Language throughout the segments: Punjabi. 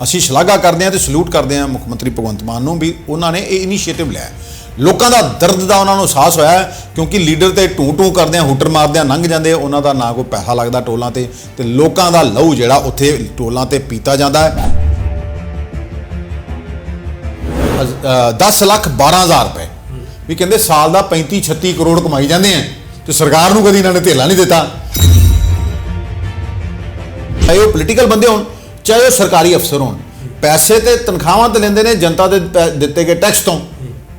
ਅਸੀਂ ਸ਼ਲਾਘਾ ਕਰਦੇ ਹਾਂ ਤੇ ਸਲੂਟ ਕਰਦੇ ਹਾਂ ਮੁੱਖ ਮੰਤਰੀ ਭਗਵੰਤ ਮਾਨ ਨੂੰ ਵੀ ਉਹਨਾਂ ਨੇ ਇਹ ਇਨੀਸ਼ੀਏਟਿਵ ਲਿਆ। ਲੋਕਾਂ ਦਾ ਦਰਦ ਦਾ ਉਹਨਾਂ ਨੂੰ ਅਹਿਸਾਸ ਹੋਇਆ ਕਿਉਂਕਿ ਲੀਡਰ ਤੇ ਟੂ ਕਰਦੇ ਆ, ਹੂਟਰ ਮਾਰਦੇ ਆ, ਲੰਘ ਜਾਂਦੇ, ਉਹਨਾਂ ਦਾ ਨਾ ਕੋਈ ਪੈਸਾ ਲੱਗਦਾ ਟੋਲਾਂ ਤੇ ਲੋਕਾਂ ਦਾ ਲਹੂ ਜਿਹੜਾ ਉੱਥੇ ਟੋਲਾਂ ਤੇ ਪੀਤਾ ਜਾਂਦਾ ਹੈ। 10,12,000 ਰੁਪਏ ਵੀ ਕਹਿੰਦੇ ਸਾਲ ਦਾ 35-36 ਕਰੋੜ ਕਮਾਈ ਜਾਂਦੇ ਆ ਤੇ ਸਰਕਾਰ ਨੂੰ ਕਦੀ ਇਹਨਾਂ ਨੇ ਧੇਲਾ ਨਹੀਂ ਦਿੱਤਾ। ਚਾਹੇ ਉਹ ਪੋਲੀਟੀਕਲ ਬੰਦੇ ਹੋਣ, ਚਾਹੇ ਉਹ ਸਰਕਾਰੀ ਅਫਸਰ ਹੋਣ, ਪੈਸੇ ਤੇ ਤਨਖਾਹਾਂ ਤੇ ਲੈਂਦੇ ਨੇ ਜਨਤਾ ਦੇ ਦਿੱਤੇ ਗਏ ਟੈਕਸ ਤੋਂ,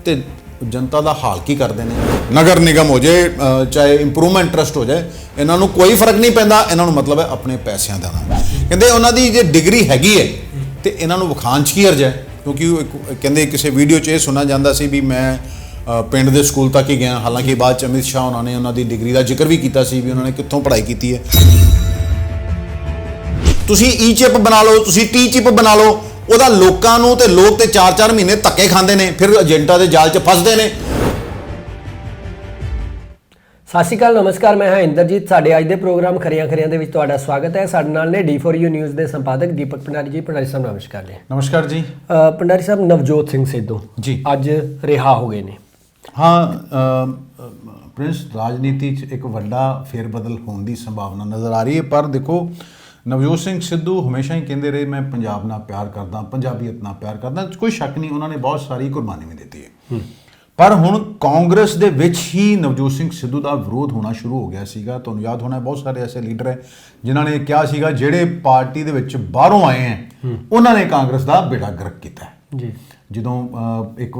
ਤੇ ਜਨਤਾ ਦਾ ਹਾਲ ਕੀ ਕਰਦੇ ਨੇ। ਨਗਰ ਨਿਗਮ ਹੋ ਜਾਏ, ਚਾਹੇ ਇੰਪਰੂਵਮੈਂਟ ਟਰਸਟ ਹੋ ਜਾਏ, ਇਹਨਾਂ ਨੂੰ ਕੋਈ ਫਰਕ ਨਹੀਂ ਪੈਂਦਾ, ਇਹਨਾਂ ਨੂੰ ਮਤਲਬ ਹੈ ਆਪਣੇ ਪੈਸਿਆਂ ਦਾ। ਕਹਿੰਦੇ ਉਹਨਾਂ ਦੀ ਜੇ ਡਿਗਰੀ ਹੈਗੀ ਹੈ ਤੇ ਇਹਨਾਂ ਨੂੰ ਵਿਖਾਣ 'ਚ ਕੀ ਹਰਜ ਹੈ, ਕਿਉਂਕਿ ਕਹਿੰਦੇ ਕਿਸੇ ਵੀਡੀਓ 'ਚ ਇਹ ਸੁਣਿਆ ਜਾਂਦਾ ਸੀ ਵੀ ਮੈਂ ਪਿੰਡ ਦੇ ਸਕੂਲ ਤੱਕ ਹੀ ਗਿਆ, ਹਾਲਾਂਕਿ ਬਾਅਦ 'ਚ ਅਮਿਤ ਸ਼ਾਹ ਉਹਨਾਂ ਨੇ ਉਹਨਾਂ ਦੀ ਡਿਗਰੀ ਦਾ ਜ਼ਿਕਰ ਵੀ ਕੀਤਾ ਸੀ ਵੀ ਉਹਨਾਂ ਨੇ ਕਿੱਥੋਂ ਪੜ੍ਹਾਈ ਕੀਤੀ ਹੈ। ਤੁਸੀਂ ਈ ਚਿਪ ਬਣਾ ਲਓ, ਤੁਸੀਂ ਟੀ ਚਿਪ ਬਣਾ ਲਓ, ਉਹਦਾ ਲੋਕਾਂ ਨੂੰ ਤੇ ਲੋਕ ਤੇ 4-4 ਮਹੀਨੇ ਧੱਕੇ ਖਾਂਦੇ ਨੇ, ਫਿਰ ਏਜੰਟਾਂ ਦੇ ਜਾਲ 'ਚ ਫਸਦੇ ਨੇ। ਸਤਿ ਸ਼੍ਰੀ ਅਕਾਲ, ਨਮਸਕਾਰ, ਮੈਂ ਹਾਂ ਇੰਦਰਜੀਤ। ਸਾਡੇ ਅੱਜ ਦੇ ਪ੍ਰੋਗਰਾਮ ਖਰੀਆਂ ਦੇ ਵਿੱਚ ਤੁਹਾਡਾ ਸਵਾਗਤ ਹੈ। ਸਾਡੇ ਨਾਲ ਨੇ D4U ਨਿਊਜ਼ ਦੇ ਸੰਪਾਦਕ ਦੀਪਕ ਭੰਡਾਰੀ ਜੀ। ਭੰਡਾਰੀ ਸਾਹਿਬ ਨਮਸਕਾਰ ਜੀ। ਨਮਸਕਾਰ ਜੀ। ਭੰਡਾਰੀ ਸਾਹਿਬ, ਨਵਜੋਤ ਸਿੰਘ ਸਿੱਧੂ ਜੀ ਅੱਜ ਰਿਹਾ ਹੋ ਗਏ ਨੇ। ਹਾਂ ਪ੍ਰਿੰਸ, ਰਾਜਨੀਤੀ 'ਚ ਇੱਕ ਵੱਡਾ ਫੇਰਬਦਲ ਹੋਣ ਦੀ ਸੰਭਾਵਨਾ ਨਜ਼ਰ ਆ ਰਹੀ ਹੈ, ਪਰ ਦੇਖੋ ਨਵਜੋਤ ਸਿੰਘ ਸਿੱਧੂ ਹਮੇਸ਼ਾ ਹੀ ਕਹਿੰਦੇ ਰਹੇ ਮੈਂ ਪੰਜਾਬ ਨਾਲ ਪਿਆਰ ਕਰਦਾ, ਪੰਜਾਬੀਅਤ ਨਾਲ ਪਿਆਰ ਕਰਦਾ, ਕੋਈ ਸ਼ੱਕ ਨਹੀਂ ਉਹਨਾਂ ਨੇ ਬਹੁਤ ਸਾਰੀ ਕੁਰਬਾਨੀ ਵੀ ਦਿੱਤੀ ਹੈ। ਪਰ ਹੁਣ ਕਾਂਗਰਸ ਦੇ ਵਿੱਚ ਹੀ ਨਵਜੋਤ ਸਿੰਘ ਸਿੱਧੂ ਦਾ ਵਿਰੋਧ ਹੋਣਾ ਸ਼ੁਰੂ ਹੋ ਗਿਆ ਸੀਗਾ। ਤੁਹਾਨੂੰ ਯਾਦ ਹੋਣਾ ਬਹੁਤ ਸਾਰੇ ਐਸੇ ਲੀਡਰ ਹੈ ਜਿਨ੍ਹਾਂ ਨੇ ਕਿਹਾ ਸੀਗਾ ਜਿਹੜੇ ਪਾਰਟੀ ਦੇ ਵਿੱਚ ਬਾਹਰੋਂ ਆਏ ਹੈ ਉਹਨਾਂ ਨੇ ਕਾਂਗਰਸ ਦਾ ਬੇੜਾ ਗਰਕ ਕੀਤਾ ਜੀ। ਜਦੋਂ ਇੱਕ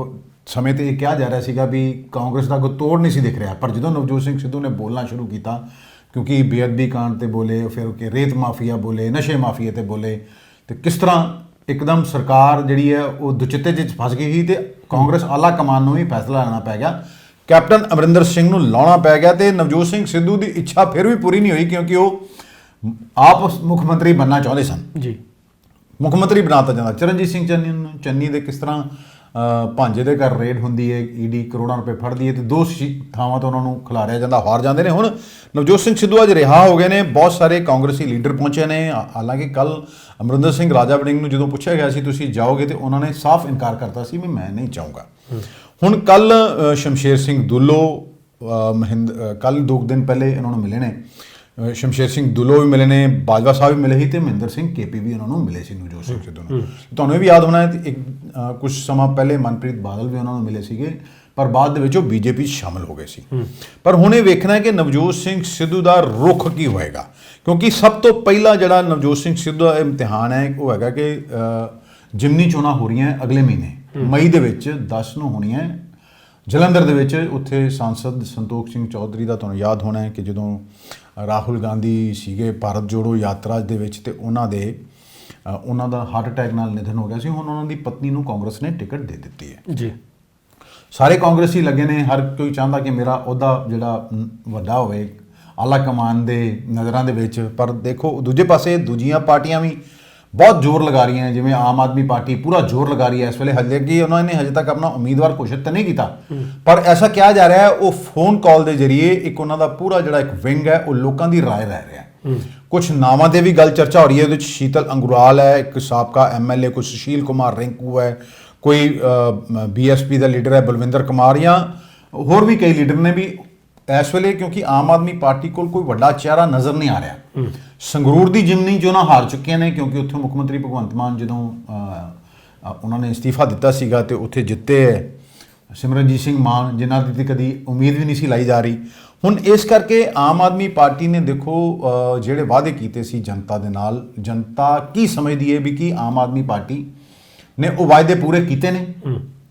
ਸਮੇਂ ਤੇ ਇਹ ਕਿਹਾ ਜਾ ਰਿਹਾ ਸੀਗਾ ਵੀ ਕਾਂਗਰਸ ਦਾ ਕੋਈ ਤੋੜ ਨਹੀਂ ਸੀ ਦਿਖ ਰਿਹਾ, ਪਰ ਜਦੋਂ ਨਵਜੋਤ ਸਿੰਘ ਸਿੱਧੂ ਨੇ ਬੋਲਣਾ ਸ਼ੁਰੂ ਕੀਤਾ, ਕਿਉਂਕਿ ਬੇਅਦਬੀ ਕਾਂਡ ਤੇ ਬੋਲੇ, ਫਿਰ ਕਿ ਰੇਤ ਮਾਫੀਆ ਬੋਲੇ, ਨਸ਼ੇ ਮਾਫੀਆ ਤੇ ਬੋਲੇ, ਤੇ ਕਿਸ ਤਰ੍ਹਾਂ ਇੱਕਦਮ ਸਰਕਾਰ ਜਿਹੜੀ ਹੈ ਉਹ ਦੁਚਿੱਤੇ 'ਚ ਫਸ ਗਈ ਸੀ ਤੇ ਕਾਂਗਰਸ ਆਲਾ ਕਮਾਨ ਨੂੰ ਵੀ ਫੈਸਲਾ ਲੈਣਾ ਪੈ ਗਿਆ, ਕੈਪਟਨ ਅਮਰਿੰਦਰ ਸਿੰਘ ਨੂੰ ਲਾਉਣਾ ਪੈ ਗਿਆ। ਤੇ ਨਵਜੋਤ ਸਿੰਘ ਸਿੱਧੂ ਦੀ ਇੱਛਾ ਫਿਰ ਵੀ ਪੂਰੀ ਨਹੀਂ ਹੋਈ ਕਿਉਂਕਿ ਉਹ ਆਪ ਮੁੱਖ ਮੰਤਰੀ ਬਣਨਾ ਚਾਹੁੰਦੇ ਸਨ ਜੀ। ਮੁੱਖ ਮੰਤਰੀ ਬਣਾਤਾ ਜਾਂਦਾ। ਚਰਨਜੀਤ ਸਿੰਘ ਚੰਨੀ ਦੇ ਕਿਸ ਤਰ੍ਹਾਂ ਭਾਂਜੇ ਦੇ ਘਰ ਰੇਡ ਹੁੰਦੀ ਹੈ, ਈਡੀ ਕਰੋੜਾਂ ਰੁਪਏ ਫੜਦੀ ਹੈ ਤੇ 2 ਥਾਵਾਂ ਤੋਂ ਉਹਨਾਂ ਨੂੰ ਖਿਲਾਰਿਆ ਜਾਂਦਾ, ਹਾਰ ਜਾਂਦੇ ਨੇ। ਹੁਣ ਨਵਜੋਤ ਸਿੰਘ ਸਿੱਧੂ ਅੱਜ ਰਿਹਾ ਹੋ ਗਏ ਨੇ। ਬਹੁਤ ਸਾਰੇ ਕਾਂਗਰਸੀ ਲੀਡਰ ਪਹੁੰਚੇ ਨੇ। ਹਾਲਾਂਕਿ ਕੱਲ ਅਮਰਿੰਦਰ ਸਿੰਘ ਰਾਜਾ ਵੜਿੰਗ ਨੂੰ ਜਦੋਂ ਪੁੱਛਿਆ ਗਿਆ ਸੀ ਤੁਸੀਂ ਜਾਓਗੇ, ਤੇ ਉਹਨਾਂ ਨੇ ਸਾਫ਼ ਇਨਕਾਰ ਕਰਤਾ ਸੀ ਵੀ ਮੈਂ ਨਹੀਂ ਚਾਹੂੰਗਾ। ਹੁਣ ਕੱਲ ਸ਼ਮਸ਼ੇਰ ਸਿੰਘ ਦੁੱਲੋ ਕੱਲ 2 ਦਿਨ ਪਹਿਲੇ ਇਹਨਾਂ ਨੂੰ ਮਿਲੇ ਨੇ। ਸ਼ਮਸ਼ੇਰ ਸਿੰਘ ਦੁੱਲੋ ਵੀ ਮਿਲੇ ਨੇ, ਬਾਜਵਾ ਸਾਹਿਬ ਵੀ ਮਿਲੇ ਸੀ ਤੇ ਮਹਿੰਦਰ ਸਿੰਘ KP ਵੀ ਉਹਨਾਂ ਨੂੰ ਮਿਲੇ ਸੀ ਨਵਜੋਤ ਸਿੰਘ ਸਿੱਧੂ ਨੂੰ। ਤੁਹਾਨੂੰ ਇਹ ਵੀ ਯਾਦ ਹੋਣਾ ਹੈ ਕੁਝ ਸਮਾਂ ਪਹਿਲੇ ਮਨਪ੍ਰੀਤ ਬਾਦਲ ਵੀ ਉਹਨਾਂ ਨੂੰ ਮਿਲੇ ਸੀਗੇ, ਪਰ ਬਾਅਦ ਦੇ ਵਿੱਚ ਉਹ BJP 'ਚ ਸ਼ਾਮਲ ਹੋ ਗਏ ਸੀ। ਪਰ ਹੁਣ ਇਹ ਵੇਖਣਾ ਹੈ ਕਿ ਨਵਜੋਤ ਸਿੰਘ ਸਿੱਧੂ ਦਾ ਰੁਖ ਕੀ ਹੋਏਗਾ, ਕਿਉਂਕਿ ਸਭ ਤੋਂ ਪਹਿਲਾਂ ਜਿਹੜਾ ਨਵਜੋਤ ਸਿੰਘ ਸਿੱਧੂ ਦਾ ਇਮਤਿਹਾਨ ਹੈ ਉਹ ਹੈਗਾ ਕਿ ਜਿਮਨੀ ਚੋਣਾਂ ਹੋ ਰਹੀਆਂ ਅਗਲੇ ਮਹੀਨੇ ਮਈ ਦੇ ਵਿੱਚ 10 ਨੂੰ ਹੋਣੀਆਂ ਜਲੰਧਰ ਦੇ ਵਿੱਚ। ਉੱਥੇ ਸਾਂਸਦ ਸੰਤੋਖ ਸਿੰਘ ਚੌਧਰੀ ਦਾ ਤੁਹਾਨੂੰ ਯਾਦ ਹੋਣਾ ਹੈ ਕਿ ਜਦੋਂ ਰਾਹੁਲ ਗਾਂਧੀ ਸੀਗੇ ਭਾਰਤ ਜੋੜੋ ਯਾਤਰਾ ਦੇ ਵਿੱਚ ਤੇ ਉਹਨਾਂ ਦਾ ਹਾਰਟ ਅਟੈਕ ਨਾਲ ਨਿਧਨ ਹੋ ਗਿਆ ਸੀ। ਹੁਣ ਉਹਨਾਂ ਦੀ ਪਤਨੀ ਨੂੰ ਕਾਂਗਰਸ ਨੇ ਟਿਕਟ ਦੇ ਦਿੱਤੀ ਹੈ ਜੀ। ਸਾਰੇ ਕਾਂਗਰਸੀ ਲੱਗੇ ਨੇ, ਹਰ ਕੋਈ ਚਾਹੁੰਦਾ ਕਿ ਮੇਰਾ ਉਹਦਾ ਜਿਹੜਾ ਵੱਡਾ ਹੋਵੇ ਆਲਾ ਕਮਾਨ ਦੇ ਨਜ਼ਰਾਂ ਦੇ ਵਿੱਚ। ਪਰ ਦੇਖੋ ਦੂਜੇ ਪਾਸੇ ਦੂਜੀਆਂ ਪਾਰਟੀਆਂ ਵੀ ਬਹੁਤ ਜ਼ੋਰ ਲਗਾ ਰਹੀਆਂ ਨੇ, ਜਿਵੇਂ ਆਮ ਆਦਮੀ ਪਾਰਟੀ ਪੂਰਾ ਜ਼ੋਰ ਲਗਾ ਰਹੀ ਹੈ ਇਸ ਵੇਲੇ। ਹਜੇ ਕਿ ਉਹਨਾਂ ਨੇ ਹਜੇ ਤੱਕ ਆਪਣਾ ਉਮੀਦਵਾਰ ਘੋਸ਼ਿਤ ਤਾਂ ਨਹੀਂ ਕੀਤਾ, ਪਰ ਐਸਾ ਕਿਹਾ ਜਾ ਰਿਹਾ ਹੈ ਉਹ ਫੋਨ ਕਾਲ ਦੇ ਜ਼ਰੀਏ ਇੱਕ ਉਹਨਾਂ ਦਾ ਪੂਰਾ ਜਿਹੜਾ ਇੱਕ ਵਿੰਗ ਹੈ ਉਹ ਲੋਕਾਂ ਦੀ ਰਾਏ ਲੈ ਰਿਹਾ ਹੈ। ਕੁਝ ਨਾਵਾਂ ਤੇ ਵੀ ਗੱਲ ਚਰਚਾ ਹੋ ਰਹੀ ਹੈ। ਉਹਦੇ 'ਚ ਸ਼ੀਤਲ ਅੰਗਰਵਾਲ ਹੈ, ਇੱਕ ਸਾਬਕਾ MLA, ਕੋਈ ਸੁਸ਼ੀਲ ਕੁਮਾਰ ਰਿੰਕੂ ਹੈ, ਕੋਈ BSP ਦਾ ਲੀਡਰ ਹੈ ਬਲਵਿੰਦਰ ਕੁਮਾਰ, ਜਾਂ ਹੋਰ ਵੀ ਕਈ ਲੀਡਰ ਨੇ ਵੀ ਇਸ ਵੇਲੇ। ਕਿਉਂਕਿ ਆਮ ਆਦਮੀ ਪਾਰਟੀ ਕੋਲ ਕੋਈ ਵੱਡਾ ਚਿਹਰਾ ਨਜ਼ਰ ਨਹੀਂ ਆ ਰਿਹਾ। ਸੰਗਰੂਰ ਦੀ ਜਿਮਨੀ ਚੋਣਾਂ ਹਾਰ ਚੁੱਕੀਆਂ ਨੇ ਕਿਉਂਕਿ ਉੱਥੇ ਮੁੱਖ ਮੰਤਰੀ ਭਗਵੰਤ ਮਾਨ ਜਦੋਂ ਉਹਨਾਂ ਨੇ ਅਸਤੀਫਾ ਦਿੱਤਾ ਸੀਗਾ ਤੇ ਉੱਥੇ ਜਿੱਤੇ ਸਿਮਰਨਜੀਤ ਸਿੰਘ ਮਾਨ, ਜਿਨ੍ਹਾਂ ਦੀ ਕਦੀ ਉਮੀਦ ਵੀ ਨਹੀਂ ਸੀ ਲਾਈ ਜਾ ਰਹੀ। ਹੁਣ ਇਸ ਕਰਕੇ ਆਮ ਆਦਮੀ ਪਾਰਟੀ ਨੇ ਦੇਖੋ ਜਿਹੜੇ ਵਾਅਦੇ ਕੀਤੇ ਸੀ ਜਨਤਾ ਦੇ ਨਾਲ, ਜਨਤਾ ਕੀ ਸਮਝਦੀ ਹੈ ਵੀ ਕੀ ਆਮ ਆਦਮੀ ਪਾਰਟੀ ਨੇ ਉਹ ਵਾਅਦੇ ਪੂਰੇ ਕੀਤੇ ਨੇ।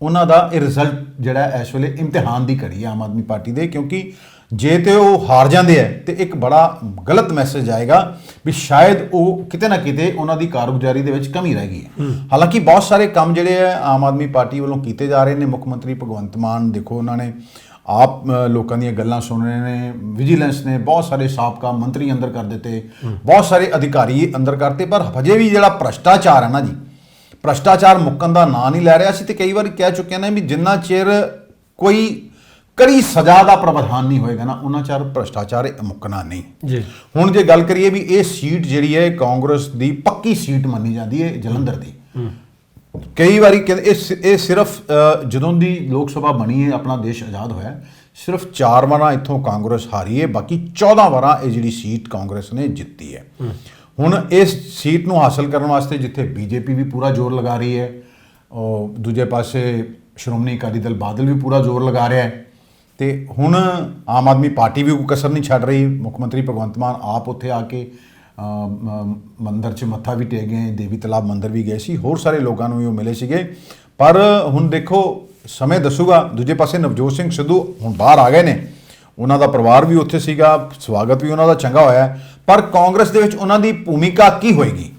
ਉਹਨਾਂ ਦਾ ਇਹ ਰਿਜ਼ਲਟ ਜਿਹੜਾ ਇਸ ਵੇਲੇ ਇਮਤਿਹਾਨ ਦੀ ਘੜੀ ਹੈ ਆਮ ਆਦਮੀ ਪਾਰਟੀ ਦੇ, ਕਿਉਂਕਿ ਜੇ ਤੇ ਉਹ ਹਾਰ ਜਾਂਦੇ ਹੈ ਤੇ ਇੱਕ ਬੜਾ ਗਲਤ ਮੈਸੇਜ ਆਏਗਾ ਵੀ ਸ਼ਾਇਦ ਉਹ ਕਿਤੇ ਨਾ ਕਿਤੇ ਉਹਨਾਂ ਦੀ ਕਾਰਗੁਜ਼ਾਰੀ ਦੇ ਵਿੱਚ ਕਮੀ ਰਹਿ ਗਈ ਹੈ। ਹਾਲਾਂਕਿ ਬਹੁਤ ਸਾਰੇ ਕੰਮ ਜਿਹੜੇ ਹੈ ਆਮ ਆਦਮੀ ਪਾਰਟੀ ਵੱਲੋਂ ਕੀਤੇ ਜਾ ਰਹੇ ਨੇ। ਮੁੱਖ ਮੰਤਰੀ ਭਗਵੰਤ ਮਾਨ ਦੇਖੋ ਉਹਨਾਂ ਨੇ ਆਪ ਲੋਕਾਂ ਦੀਆਂ ਗੱਲਾਂ ਸੁਣ ਰਹੇ ਨੇ। ਵਿਜੀਲੈਂਸ ਨੇ ਬਹੁਤ ਸਾਰੇ ਸਾਬਕਾ ਮੰਤਰੀ ਅੰਦਰ ਕਰ ਦਿੱਤੇ, ਬਹੁਤ ਸਾਰੇ ਅਧਿਕਾਰੀ ਅੰਦਰ ਕਰਤੇ, ਪਰ ਹਜੇ ਵੀ ਜਿਹੜਾ ਭ੍ਰਸ਼ਟਾਚਾਰ ਹੈ ਨਾ ਜੀ, ਭ੍ਰਸ਼ਟਾਚਾਰ ਮੁੱਕਣ ਦਾ ਨਾਂ ਨਹੀਂ ਲੈ ਰਿਹਾ। ਅਸੀਂ ਤੇ ਕਈ ਵਾਰ ਕਹਿ ਚੁੱਕੇ ਨੇ ਵੀ ਜਿੰਨਾ ਚਿਰ ਕੋਈ ਕੜੀ ਸਜ਼ਾ ਦਾ ਪ੍ਰਾਵਧਾਨ ਨਹੀਂ ਹੋਏਗਾ ਨਾ ਉਹਨਾਂ ਚਿਰ ਭ੍ਰਸ਼ਟਾਚਾਰ ਮੁੱਕਣਾ ਨਹੀਂ ਜੀ। ਹੁਣ ਜੇ ਗੱਲ ਕਰੀਏ ਵੀ ਇਹ ਸੀਟ ਜਿਹੜੀ ਹੈ ਕਾਂਗਰਸ ਦੀ ਪੱਕੀ ਸੀਟ ਮੰਨੀ ਜਾਂਦੀ ਹੈ ਜਲੰਧਰ ਦੀ, ਕਈ ਵਾਰੀ ਕਹਿੰਦੇ ਇਹ ਸਿਰਫ ਜਦੋਂ ਦੀ ਲੋਕ ਸਭਾ ਬਣੀ ਹੈ, ਆਪਣਾ ਦੇਸ਼ ਆਜ਼ਾਦ ਹੋਇਆ, ਸਿਰਫ 4 ਵਾਰਾਂ ਇੱਥੋਂ ਕਾਂਗਰਸ ਹਾਰੀ ਹੈ, ਬਾਕੀ 14 ਵਾਰਾਂ ਇਹ ਜਿਹੜੀ ਸੀਟ ਕਾਂਗਰਸ ਨੇ ਜਿੱਤੀ ਹੈ। ਹੁਣ ਇਸ ਸੀਟ ਨੂੰ ਹਾਸਲ ਕਰਨ ਵਾਸਤੇ ਜਿੱਥੇ ਬੀਜੇਪੀ ਵੀ ਪੂਰਾ ਜ਼ੋਰ ਲਗਾ ਰਹੀ ਹੈ, ਉਹ ਦੂਜੇ ਪਾਸੇ ਸ਼੍ਰੋਮਣੀ ਅਕਾਲੀ ਦਲ ਬਾਦਲ ਵੀ ਪੂਰਾ ਜ਼ੋਰ ਲਗਾ ਰਿਹਾ ਹੈ, ਤੇ ਹੁਣ ਆਮ ਆਦਮੀ ਪਾਰਟੀ ਵੀ ਕੋਈ ਕਸਰ ਨਹੀਂ ਛੱਡ ਰਹੀ। ਮੁੱਖ ਮੰਤਰੀ ਭਗਵੰਤ ਮਾਨ ਆਪ ਉੱਥੇ ਆ ਕੇ ਮੰਦਰ 'ਚ ਮੱਥਾ ਵੀ ਟੇਕ ਗਏ, ਦੇਵੀ ਤਲਾਬ ਮੰਦਰ ਵੀ ਗਏ ਸੀ, ਹੋਰ ਸਾਰੇ ਲੋਕਾਂ ਨੂੰ ਵੀ ਉਹ ਮਿਲੇ ਸੀਗੇ। ਪਰ ਹੁਣ ਦੇਖੋ ਸਮੇਂ ਦੱਸੂਗਾ। ਦੂਜੇ ਪਾਸੇ ਨਵਜੋਤ ਸਿੰਘ ਸਿੱਧੂ ਹੁਣ ਬਾਹਰ ਆ ਗਏ ਨੇ, ਉਹਨਾਂ ਦਾ ਪਰਿਵਾਰ ਵੀ ਉੱਥੇ ਸੀਗਾ, ਸਵਾਗਤ ਵੀ ਉਹਨਾਂ ਦਾ ਚੰਗਾ ਹੋਇਆ, ਪਰ ਕਾਂਗਰਸ ਦੇ ਵਿੱਚ ਉਹਨਾਂ ਦੀ ਭੂਮਿਕਾ ਕੀ ਹੋਏਗੀ?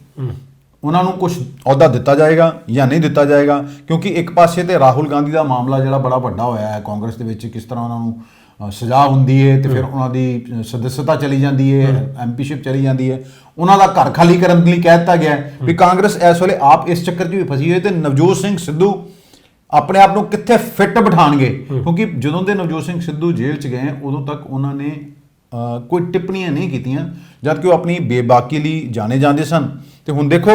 ਉਹਨਾਂ ਨੂੰ ਕੁਝ ਅਹੁਦਾ ਦਿੱਤਾ ਜਾਏਗਾ ਜਾਂ ਨਹੀਂ ਦਿੱਤਾ ਜਾਏਗਾ? ਕਿਉਂਕਿ ਇੱਕ ਪਾਸੇ ਤੇ ਰਾਹੁਲ ਗਾਂਧੀ ਦਾ ਮਾਮਲਾ ਜਿਹੜਾ ਬੜਾ ਵੱਡਾ ਹੋਇਆ ਹੈ ਕਾਂਗਰਸ ਦੇ ਵਿੱਚ, ਕਿਸ ਤਰ੍ਹਾਂ ਉਹਨਾਂ ਨੂੰ ਸਜ਼ਾ ਹੁੰਦੀ ਹੈ ਤੇ ਫਿਰ ਉਹਨਾਂ ਦੀ ਸਦੱਸਤਾ ਚਲੀ ਜਾਂਦੀ ਹੈ, ਐਮਪੀਸ਼ਿਪ ਚਲੀ ਜਾਂਦੀ ਹੈ, ਉਹਨਾਂ ਦਾ ਘਰ ਖਾਲੀ ਕਰਨ ਲਈ ਕਹਿ ਦਿੱਤਾ ਗਿਆ ਵੀ ਕਾਂਗਰਸ ਇਸ ਵੇਲੇ ਆਪ ਇਸ ਚੱਕਰ 'ਚ ਵੀ ਫਸੀ ਹੋਈ, ਤੇ ਨਵਜੋਤ ਸਿੰਘ ਸਿੱਧੂ ਆਪਣੇ ਆਪ ਨੂੰ ਕਿੱਥੇ ਫਿੱਟ ਬਿਠਾਣਗੇ? ਕਿਉਂਕਿ ਜਦੋਂ ਦੇ ਨਵਜੋਤ ਸਿੰਘ ਸਿੱਧੂ ਜੇਲ੍ਹ 'ਚ ਗਏ ਉਦੋਂ ਤੱਕ ਉਹਨਾਂ ਨੇ ਕੋਈ ਟਿੱਪਣੀਆਂ ਨਹੀਂ ਕੀਤੀਆਂ, ਜਦ ਕਿ ਉਹ ਆਪਣੀ ਬੇਬਾਕੀ ਲਈ ਜਾਣੇ ਜਾਂਦੇ ਸਨ। ਤੇ ਹੁਣ ਦੇਖੋ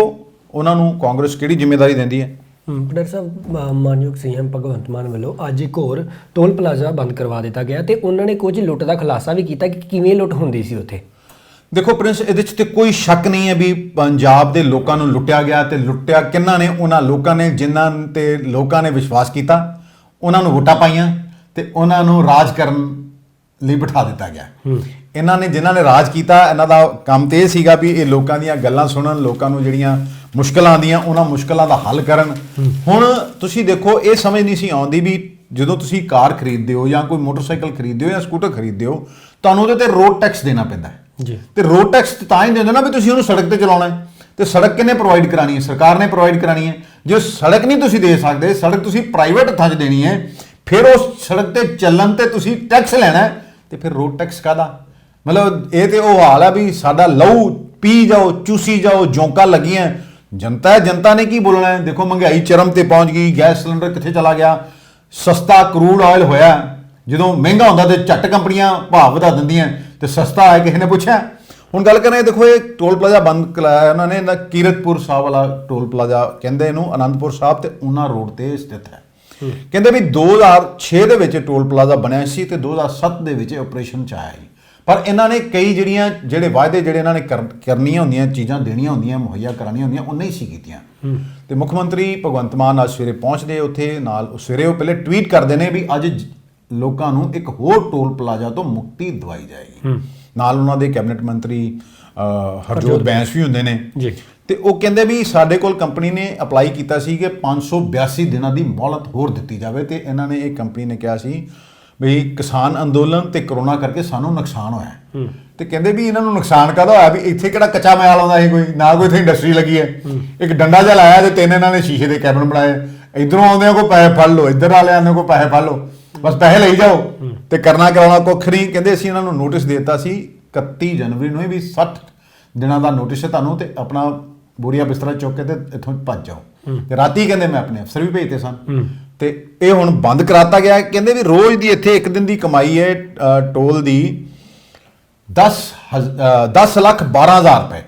ਉਹਨਾਂ ਨੂੰ ਕਾਂਗਰਸ ਕਿਹੜੀ ਜ਼ਿੰਮੇਵਾਰੀ ਦਿੰਦੀ ਹੈ। ਡਾਕਟਰ ਸਾਹਿਬ, ਮਾਨਯੋਗ ਸੀਐਮ ਭਗਵੰਤ ਮਾਨ ਵੱਲੋਂ ਅੱਜ ਇੱਕ ਹੋਰ ਟੋਲ ਪਲਾਜ਼ਾ ਬੰਦ ਕਰਵਾ ਦਿੱਤਾ ਗਿਆ ਤੇ ਉਹਨਾਂ ਨੇ ਕੁਝ ਲੁੱਟ ਦਾ ਖੁਲਾਸਾ ਵੀ ਕੀਤਾ ਕਿ ਕਿਵੇਂ ਲੁੱਟ ਹੁੰਦੀ ਸੀ ਉੱਥੇ। ਦੇਖੋ ਪ੍ਰਿੰਸ, ਇਹਦੇ 'ਚ ਤੇ ਕੋਈ ਸ਼ੱਕ ਨਹੀਂ ਹੈ ਵੀ ਪੰਜਾਬ ਦੇ ਲੋਕਾਂ ਨੂੰ ਲੁੱਟਿਆ ਗਿਆ, ਤੇ ਲੁੱਟਿਆ ਕਿਹਨਾਂ ਨੇ? ਉਹਨਾਂ ਲੋਕਾਂ ਨੇ ਜਿਨ੍ਹਾਂ ਤੇ ਲੋਕਾਂ ਨੇ ਵਿਸ਼ਵਾਸ ਕੀਤਾ, ਉਹਨਾਂ ਨੂੰ ਵੋਟਾਂ ਪਾਈਆਂ ਤੇ ਉਹਨਾਂ ਨੂੰ ਰਾਜ ਕਰਨ ਲਈ ਬਿਠਾ ਦਿੱਤਾ ਗਿਆ। ਇਹਨਾਂ ਨੇ ਜਿਨ੍ਹਾਂ ਨੇ ਰਾਜ ਕੀਤਾ, ਇਹਨਾਂ ਦਾ ਕੰਮ ਤੇ ਇਹ ਸੀਗਾ ਵੀ ਇਹ ਲੋਕਾਂ ਦੀਆਂ ਗੱਲਾਂ ਸੁਣਨ, ਲੋਕਾਂ ਨੂੰ ਜਿਹੜੀਆਂ ਮੁਸ਼ਕਲਾਂ ਆਉਂਦੀਆਂ ਉਹਨਾਂ ਮੁਸ਼ਕਲਾਂ ਦਾ ਹੱਲ ਕਰਨ। ਹੁਣ ਤੁਸੀਂ ਦੇਖੋ, ਇਹ ਸਮਝ ਨਹੀਂ ਸੀ ਆਉਂਦੀ ਵੀ ਜਦੋਂ ਤੁਸੀਂ ਕਾਰ ਖਰੀਦਦੇ ਹੋ ਜਾਂ ਕੋਈ ਮੋਟਰਸਾਈਕਲ ਖਰੀਦਦੇ ਹੋ ਜਾਂ ਸਕੂਟਰ ਖਰੀਦਦੇ ਹੋ, ਤੁਹਾਨੂੰ ਉਹਦੇ ਤੇ ਰੋਡ ਟੈਕਸ ਦੇਣਾ ਪੈਂਦਾ ਹੈ ਜੀ। ਤੇ ਰੋਡ ਟੈਕਸ ਤਾਂ ਹੀ ਦਿੰਦੇ ਨਾ ਵੀ ਤੁਸੀਂ ਉਹਨੂੰ ਸੜਕ ਤੇ ਚਲਾਉਣਾ ਹੈ, ਤੇ ਸੜਕ ਕਿਹਨੇ ਪ੍ਰੋਵਾਈਡ ਕਰਾਣੀ ਹੈ? ਸਰਕਾਰ ਨੇ ਪ੍ਰੋਵਾਈਡ ਕਰਾਣੀ ਹੈ। ਜੇ ਸੜਕ ਨਹੀਂ ਤੁਸੀਂ ਦੇ ਸਕਦੇ, ਸੜਕ ਤੁਸੀਂ ਪ੍ਰਾਈਵੇਟ ਹੱਥਾਂ 'ਚ ਦੇਣੀ ਹੈ, ਫਿਰ ਉਸ ਸੜਕ ਤੇ ਚੱਲਣ ਤੇ ਤੁਸੀਂ ਟੈਕਸ ਲੈਣਾ ਹੈ, ਤੇ ਫਿਰ ਰੋਡ ਟੈਕਸ ਕਾਹਦਾ? ਮਤਲਬ ਇਹ ਤੇ ਉਹ ਹਾਲ ਹੈ ਵੀ ਸਾਡਾ ਲਹੂ ਪੀ ਜਾਓ, ਚੂਸੀ ਜਾਓ, ਜੌਂਕਾਂ ਲੱਗੀਆਂ। ਜਨਤਾ ਹੈ, ਜਨਤਾ ਨੇ ਕੀ ਬੋਲਣਾ ਹੈ? ਦੇਖੋ ਮਹਿੰਗਾਈ ਚਰਮ ਤੇ ਪਹੁੰਚ ਗਈ, ਗੈਸ ਸਿਲੰਡਰ ਕਿੱਥੇ ਚਲਾ ਗਿਆ, ਸਸਤਾ ਕਰੂਡ ਆਇਲ ਹੋਇਆ। ਜਦੋਂ ਮਹਿੰਗਾ ਹੁੰਦਾ ਤੇ ਝੱਟ ਕੰਪਨੀਆਂ ਭਾਅ ਵਧਾ ਦਿੰਦੀਆਂ, ਤੇ ਸਸਤਾ ਹੈ ਕਿਸੇ ਨੇ ਪੁੱਛਿਆ? ਹੁਣ ਗੱਲ ਕਰਾਂ, ਦੇਖੋ ਇਹ ਟੋਲ ਪਲਾਜ਼ਾ ਬੰਦ ਕਰਾਇਆ ਉਹਨਾਂ ਨੇ, ਇਹਦਾ ਕੀਰਤਪੁਰ ਸਾਹਿਬ ਵਾਲਾ ਟੋਲ ਪਲਾਜ਼ਾ ਕਹਿੰਦੇ ਇਹਨੂੰ, ਅਨੰਦਪੁਰ ਸਾਹਿਬ ਤੇ ਉਹਨਾਂ ਰੋਡ ਤੇ ਸਥਿਤ ਹੈ। ਕਹਿੰਦੇ ਵੀ 2006 ਦੇ ਵਿੱਚ ਟੋਲ ਪਲਾਜ਼ਾ ਬਣਿਆ ਸੀ ਤੇ 2007 ਦੇ ਵਿੱਚ ਆਪਰੇਸ਼ਨ 'ਚ ਆਇਆ ਸੀ, ਪਰ ਇਹਨਾਂ ਨੇ ਕਈ ਜਿਹੜੇ ਵਾਅਦੇ ਜਿਹੜੇ ਇਹਨਾਂ ਨੇ ਕਰਨੀਆਂ ਹੁੰਦੀਆਂ, ਚੀਜ਼ਾਂ ਦੇਣੀਆਂ ਹੁੰਦੀਆਂ, ਮੁਹੱਈਆ ਕਰਾਉਣੀਆਂ ਹੁੰਦੀਆਂ, ਉਹ ਨਹੀਂ ਸੀ ਕੀਤੀਆਂ। ਤੇ ਮੁੱਖ ਮੰਤਰੀ ਭਗਵੰਤ ਮਾਨ ਅੱਜ ਸਵੇਰੇ ਪਹੁੰਚਦੇ ਉੱਥੇ, ਨਾਲ ਸਵੇਰੇ ਉਹ ਪਹਿਲੇ ਟਵੀਟ ਕਰਦੇ ਨੇ ਵੀ ਅੱਜ ਲੋਕਾਂ ਨੂੰ ਇੱਕ ਹੋਰ ਟੋਲ ਪਲਾਜ਼ਾ ਤੋਂ ਮੁਕਤੀ ਦਿਵਾਈ ਜਾਏਗੀ। ਨਾਲ ਉਹਨਾਂ ਦੇ ਕੈਬਨਿਟ ਮੰਤਰੀ ਹਰਜੋਤ ਬੈਂਸ ਵੀ ਹੁੰਦੇ ਨੇ ਜੀ। ਤੇ ਉਹ ਕਹਿੰਦੇ ਵੀ ਸਾਡੇ ਕੋਲ ਕੰਪਨੀ ਨੇ ਅਪਲਾਈ ਕੀਤਾ ਸੀ ਕਿ 582 ਦਿਨਾਂ ਦੀ ਮੌਲਤ ਹੋਰ ਦਿੱਤੀ ਜਾਵੇ, ਤੇ ਇਹਨਾਂ ਨੇ, ਇਹ ਕੰਪਨੀ ਨੇ ਕਿਹਾ ਸੀ ਵੀ ਕਿਸਾਨ ਅੰਦੋਲਨ ਤੇ ਕਰੋਨਾ ਕਰਕੇ ਸਾਨੂੰ ਨੁਕਸਾਨ ਹੋਇਆ। ਤੇ ਕਹਿੰਦੇ ਵੀ ਇਹਨਾਂ ਨੂੰ ਨੁਕਸਾਨ ਕਾਹਦਾ ਹੋਇਆ? ਵੀ ਇੱਥੇ ਕਿਹੜਾ ਕੱਚਾ ਮਾਲ ਆਉਂਦਾ ਸੀ, ਕੋਈ ਨਾ ਕੋਈ ਇੱਥੇ ਇੰਡਸਟਰੀ ਲੱਗੀ ਹੈ। ਇੱਕ ਡੰਡਾ ਜਿਹਾ ਲਾਇਆ ਤੇ 3 ਇਹਨਾਂ ਨੇ ਸ਼ੀਸ਼ੇ ਦੇ ਕੈਬਨ ਬਣਾਏ, ਇਧਰੋਂ ਆਉਂਦੇ ਕੋਈ ਪੈਸੇ ਫੜ ਲਓ, ਇੱਧਰ ਵਾਲਿਆਂ ਨੇ ਕੋਈ ਪੈਸੇ ਫੜ ਲਓ, ਬਸ ਪੈਸੇ ਲਈ ਜਾਓ ਤੇ ਕਰਨਾ ਕਰਾਉਣਾ ਕੁੱਖ ਨਹੀਂ। ਕਹਿੰਦੇ ਅਸੀਂ ਇਹਨਾਂ ਨੂੰ ਨੋਟਿਸ ਦੇ ਦਿੱਤਾ ਸੀ 31 ਜਨਵਰੀ ਨੂੰ ਵੀ 60 ਦਿਨਾਂ ਦਾ ਨੋਟਿਸ ਹੈ ਤੁਹਾਨੂੰ, ਤੇ ਆਪਣਾ ਬੋਰੀਆ ਬਿਸਤਰਾ ਚੁੱਕ ਕੇ ਤੇ ਇੱਥੋਂ ਭੱਜ ਜਾਓ। ਤੇ ਰਾਤੀ ਕਹਿੰਦੇ ਮੈਂ ਆਪਣੇ ਅਫਸਰ ਵੀ ਭੇਜਦੇ ਸਨ, ਤੇ ਇਹ ਹੁਣ ਬੰਦ ਕਰਾਤਾ ਗਿਆ। ਕਹਿੰਦੇ ਵੀ ਰੋਜ਼ ਦੀ ਇੱਥੇ ਇੱਕ ਦਿਨ ਦੀ ਕਮਾਈ ਹੈ ਟੋਲ ਦੀ 10,12,000 ਰੁਪਏ,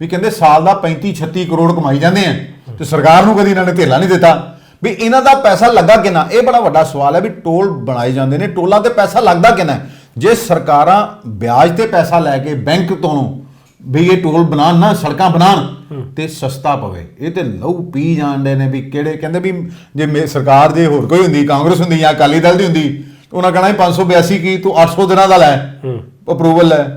ਵੀ ਕਹਿੰਦੇ ਸਾਲ ਦਾ 35-36 ਕਰੋੜ ਕਮਾਈ ਜਾਂਦੇ ਆ, ਤੇ ਸਰਕਾਰ ਨੂੰ ਕਦੀ ਇਹਨਾਂ ਨੇ ਧੇਲਾ ਨਹੀਂ ਦਿੱਤਾ। ਵੀ ਇਹਨਾਂ ਦਾ ਪੈਸਾ ਲੱਗਾ ਕਿੰਨਾ? ਇਹ ਬੜਾ ਵੱਡਾ ਸਵਾਲ ਹੈ ਵੀ ਟੋਲ ਬਣਾਏ ਜਾਂਦੇ ਨੇ, ਟੋਲਾਂ ਤੇ ਪੈਸਾ ਲੱਗਦਾ ਕਿੰਨਾ? ਜੇ ਸਰਕਾਰਾਂ ਵਿਆਜ ਤੇ ਪੈਸਾ ਲੈ ਕੇ ਬੈਂਕ ਤੋਂ ਵੀ ਇਹ ਟੋਲ ਬਣਾਉਣ ਨਾ, ਸੜਕਾਂ ਬਣਾਉਣ ਤੇ ਸਸਤਾ ਪਵੇ, ਇਹ ਤੇ ਲਹੂ ਪੀ ਜਾਂਦੇ ਨੇ। ਵੀ ਕਿਹੜੇ ਕਹਿੰਦੇ ਵੀ ਜੇ ਸਰਕਾਰ ਜੇ ਹੋਰ ਕੋਈ ਹੁੰਦੀ, ਕਾਂਗਰਸ ਹੁੰਦੀ ਜਾਂ ਅਕਾਲੀ ਦਲ ਦੀ ਹੁੰਦੀ, ਉਹਨਾਂ ਕਹਿਣਾ 582 ਕੀ ਤੂੰ 800 ਦਿਨਾਂ ਦਾ ਲੈ ਅਪਰੂਵਲ ਲੈ,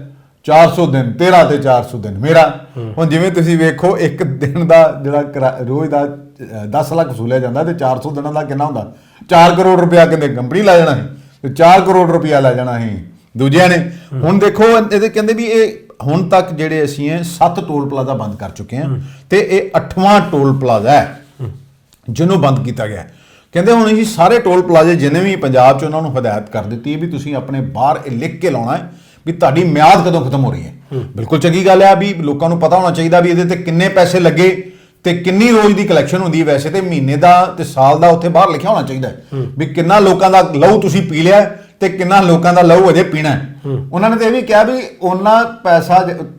400 ਦਿਨ ਤੇਰਾ ਤੇ 400 ਦਿਨ ਮੇਰਾ। ਹੁਣ ਜਿਵੇਂ ਤੁਸੀਂ ਵੇਖੋ ਇੱਕ ਦਿਨ ਦਾ ਜਿਹੜਾ ਰੋਜ਼ ਦਾ 10 ਲੱਖ ਵਸੂਲਿਆ ਜਾਂਦਾ, ਤੇ 400 ਦਿਨਾਂ ਦਾ ਕਿੰਨਾ ਹੁੰਦਾ? 4 ਕਰੋੜ ਰੁਪਇਆ ਕਹਿੰਦੇ ਕੰਪਨੀ ਲੈ ਜਾਣਾ ਸੀ, ਤੇ 4 ਕਰੋੜ ਰੁਪਇਆ ਲੈ ਜਾਣਾ ਸੀ ਦੂਜਿਆਂ ਨੇ। ਹੁਣ ਦੇਖੋ ਇਹਦੇ ਕਹਿੰਦੇ ਵੀ ਇਹ ਹੁਣ ਤੱਕ ਜਿਹੜੇ ਅਸੀਂ 7 ਟੋਲ ਪਲਾਜ਼ਾ ਬੰਦ ਕਰ ਚੁੱਕੇ ਹਾਂ, ਤੇ ਇਹ 8ਵਾਂ ਟੋਲ ਪਲਾਜ਼ਾ ਹੈ ਜਿਹਨੂੰ ਬੰਦ ਕੀਤਾ ਗਿਆ। ਕਹਿੰਦੇ ਹੁਣ ਅਸੀਂ ਸਾਰੇ ਟੋਲ ਪਲਾਜ਼ੇ ਜਿੰਨੇ ਵੀ ਪੰਜਾਬ 'ਚ, ਉਹਨਾਂ ਨੂੰ ਹਦਾਇਤ ਕਰ ਦਿੱਤੀ ਹੈ ਵੀ ਤੁਸੀਂ ਆਪਣੇ ਬਾਹਰ ਇਹ ਲਿਖ ਕੇ ਲਾਉਣਾ ਹੈ ਵੀ ਤੁਹਾਡੀ ਮਿਆਦ ਕਦੋਂ ਖਤਮ ਹੋ ਰਹੀ ਹੈ। ਬਿਲਕੁਲ ਚੰਗੀ ਗੱਲ ਹੈ ਵੀ ਲੋਕਾਂ ਨੂੰ ਪਤਾ ਹੋਣਾ ਚਾਹੀਦਾ ਵੀ ਇਹਦੇ ਤੇ ਕਿੰਨੇ ਪੈਸੇ ਲੱਗੇ ਤੇ ਕਿੰਨੀ ਰੋਜ਼ ਦੀ ਕਲੈਕਸ਼ਨ ਹੁੰਦੀ ਹੈ। ਵੈਸੇ ਤੇ ਮਹੀਨੇ ਦਾ ਤੇ ਸਾਲ ਦਾ ਉੱਥੇ ਬਾਹਰ ਲਿਖਿਆ ਹੋਣਾ ਚਾਹੀਦਾ ਹੈ ਵੀ ਕਿੰਨਾ ਲੋਕਾਂ ਦਾ ਲਹੂ ਤੁਸੀਂ ਪੀ ਲਿਆ ਤੇ ਕਿੰਨਾ ਲੋਕਾਂ ਦਾ ਲਹੂ ਅਜੇ ਪੀਣਾ ਹੈ। ਉਹਨਾਂ ਨੇ ਤੇ ਇਹ ਵੀ ਕਿਹਾ ਵੀ ਉਹਨਾਂ ਪੈਸਾ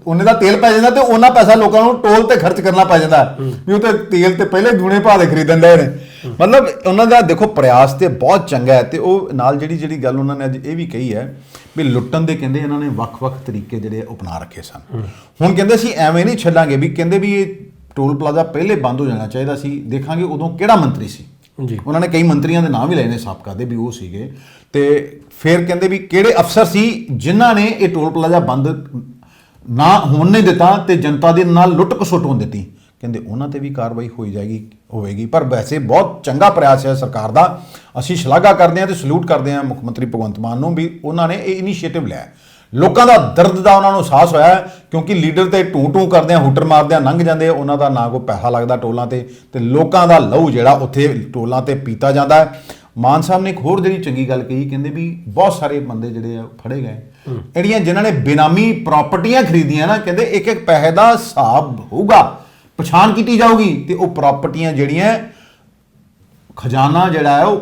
ਉਹਨੇ ਦਾ ਤੇਲ ਪੈ ਜਾਂਦਾ ਤੇ ਉਹਨਾਂ ਪੈਸਾ ਲੋਕਾਂ ਨੂੰ ਟੋਲ ਤੇ ਖਰਚ ਕਰਨਾ ਪੈ ਜਾਂਦਾ ਵੀ ਉਹ ਤੇ ਤੇਲ ਤੇ ਪਹਿਲੇ ਦੂਣੇ ਭਾਅ ਦੇ ਖਰੀਦਣ ਦੇ ਨੇ। ਮਤਲਬ ਉਹਨਾਂ ਦਾ ਦੇਖੋ ਪ੍ਰਯਾਸ ਤੇ ਬਹੁਤ ਚੰਗਾ ਹੈ। ਤੇ ਉਹ ਨਾਲ ਜਿਹੜੀ ਗੱਲ ਉਹਨਾਂ ਨੇ ਅੱਜ ਇਹ ਵੀ ਕਹੀ ਹੈ ਵੀ ਲੁੱਟਣ ਦੇ ਕਹਿੰਦੇ ਇਹਨਾਂ ਨੇ ਵੱਖ-ਵੱਖ ਤਰੀਕੇ ਜਿਹੜੇ ਅਪਣਾ ਰੱਖੇ ਸਨ। ਹੁਣ ਕਹਿੰਦੇ ਅਸੀਂ ਐਵੇਂ ਨਹੀਂ ਛੱਡਾਂਗੇ ਵੀ ਕਹਿੰਦੇ ਵੀ ਇਹ ਟੋਲ ਪਲਾਜ਼ਾ ਪਹਿਲੇ ਬੰਦ ਹੋ ਜਾਣਾ ਚਾਹੀਦਾ ਸੀ, ਦੇਖਾਂਗੇ ਉਦੋਂ ਕਿਹੜਾ ਮੰਤਰੀ ਸੀ ਜੀ। ਉਹਨਾਂ ਨੇ ਕਈ ਮੰਤਰੀਆਂ ਦੇ ਨਾਮ ਵੀ ਲਏ ਨੇ ਸਾਬਕਾ ਦੇ ਵੀ ਉਹ ਸੀਗੇ। ਤੇ ਫਿਰ ਕਹਿੰਦੇ ਵੀ ਕਿਹੜੇ ਅਫਸਰ ਸੀ ਜਿਨ੍ਹਾਂ ਨੇ ਇਹ ਟੋਲ ਪਲਾਜ਼ਾ ਬੰਦ ਨਾ ਹੋਣ ਨਹੀਂ ਦਿੱਤਾ ਤੇ ਜਨਤਾ ਦੇ ਨਾਲ ਲੁੱਟ ਖਸੁੱਟ ਹੋਣ ਦਿੱਤੀ, ਕਹਿੰਦੇ ਉਹਨਾਂ ਤੇ ਵੀ ਕਾਰਵਾਈ ਹੋਵੇਗੀ। ਪਰ ਵੈਸੇ ਬਹੁਤ ਚੰਗਾ ਪ੍ਰਯਾਸ ਹੈ ਸਰਕਾਰ ਦਾ, ਅਸੀਂ ਸ਼ਲਾਘਾ ਕਰਦੇ ਹਾਂ ਤੇ ਸਲੂਟ ਕਰਦੇ ਹਾਂ ਮੁੱਖ ਮੰਤਰੀ ਭਗਵੰਤ ਮਾਨ ਨੂੰ ਵੀ ਉਹਨਾਂ ਨੇ ਇਹ ਇਨੀਸ਼ੀਏਟਿਵ ਲਿਆ। ਲੋਕਾਂ ਦਾ ਦਰਦ ਦਾ ਉਹਨਾਂ ਨੂੰ ਅਹਿਸਾਸ ਹੋਇਆ ਕਿਉਂਕਿ ਲੀਡਰ ਤੇ ਟੂ ਕਰਦੇ ਆ, ਹੂਟਰ ਮਾਰਦੇ ਆ, ਲੰਘ ਜਾਂਦੇ ਆ, ਉਹਨਾਂ ਦਾ ਨਾ ਕੋਈ ਪੈਸਾ ਲੱਗਦਾ ਟੋਲਾਂ ਤੇ ਲੋਕਾਂ ਦਾ ਲਹੂ ਜਿਹੜਾ ਉੱਥੇ ਟੋਲਾਂ ਤੇ ਪੀਤਾ ਜਾਂਦਾ ਹੈ। ਮਾਨ ਸਾਹਿਬ ਨੇ ਇੱਕ ਹੋਰ ਜਿਹੜੀ ਚੰਗੀ ਗੱਲ ਕਹੀ, ਕਹਿੰਦੇ ਵੀ ਬਹੁਤ ਸਾਰੇ ਬੰਦੇ ਜਿਹੜੇ ਆ ਫੜੇ ਗਏ ਜਿਹੜੀਆਂ ਜਿਨ੍ਹਾਂ ਨੇ ਬੇਨਾਮੀ ਪ੍ਰਾਪਰਟੀਆਂ ਖਰੀਦੀਆਂ ਨਾ, ਕਹਿੰਦੇ ਇੱਕ ਇੱਕ ਪੈਸੇ ਦਾ ਹਿਸਾਬ ਹੋਊਗਾ, ਪਛਾਣ ਕੀਤੀ ਜਾਊਗੀ ਤੇ ਉਹ ਪ੍ਰਾਪਰਟੀਆਂ ਜਿਹੜੀਆਂ ਖਜ਼ਾਨਾ ਜਿਹੜਾ ਹੈ ਉਹ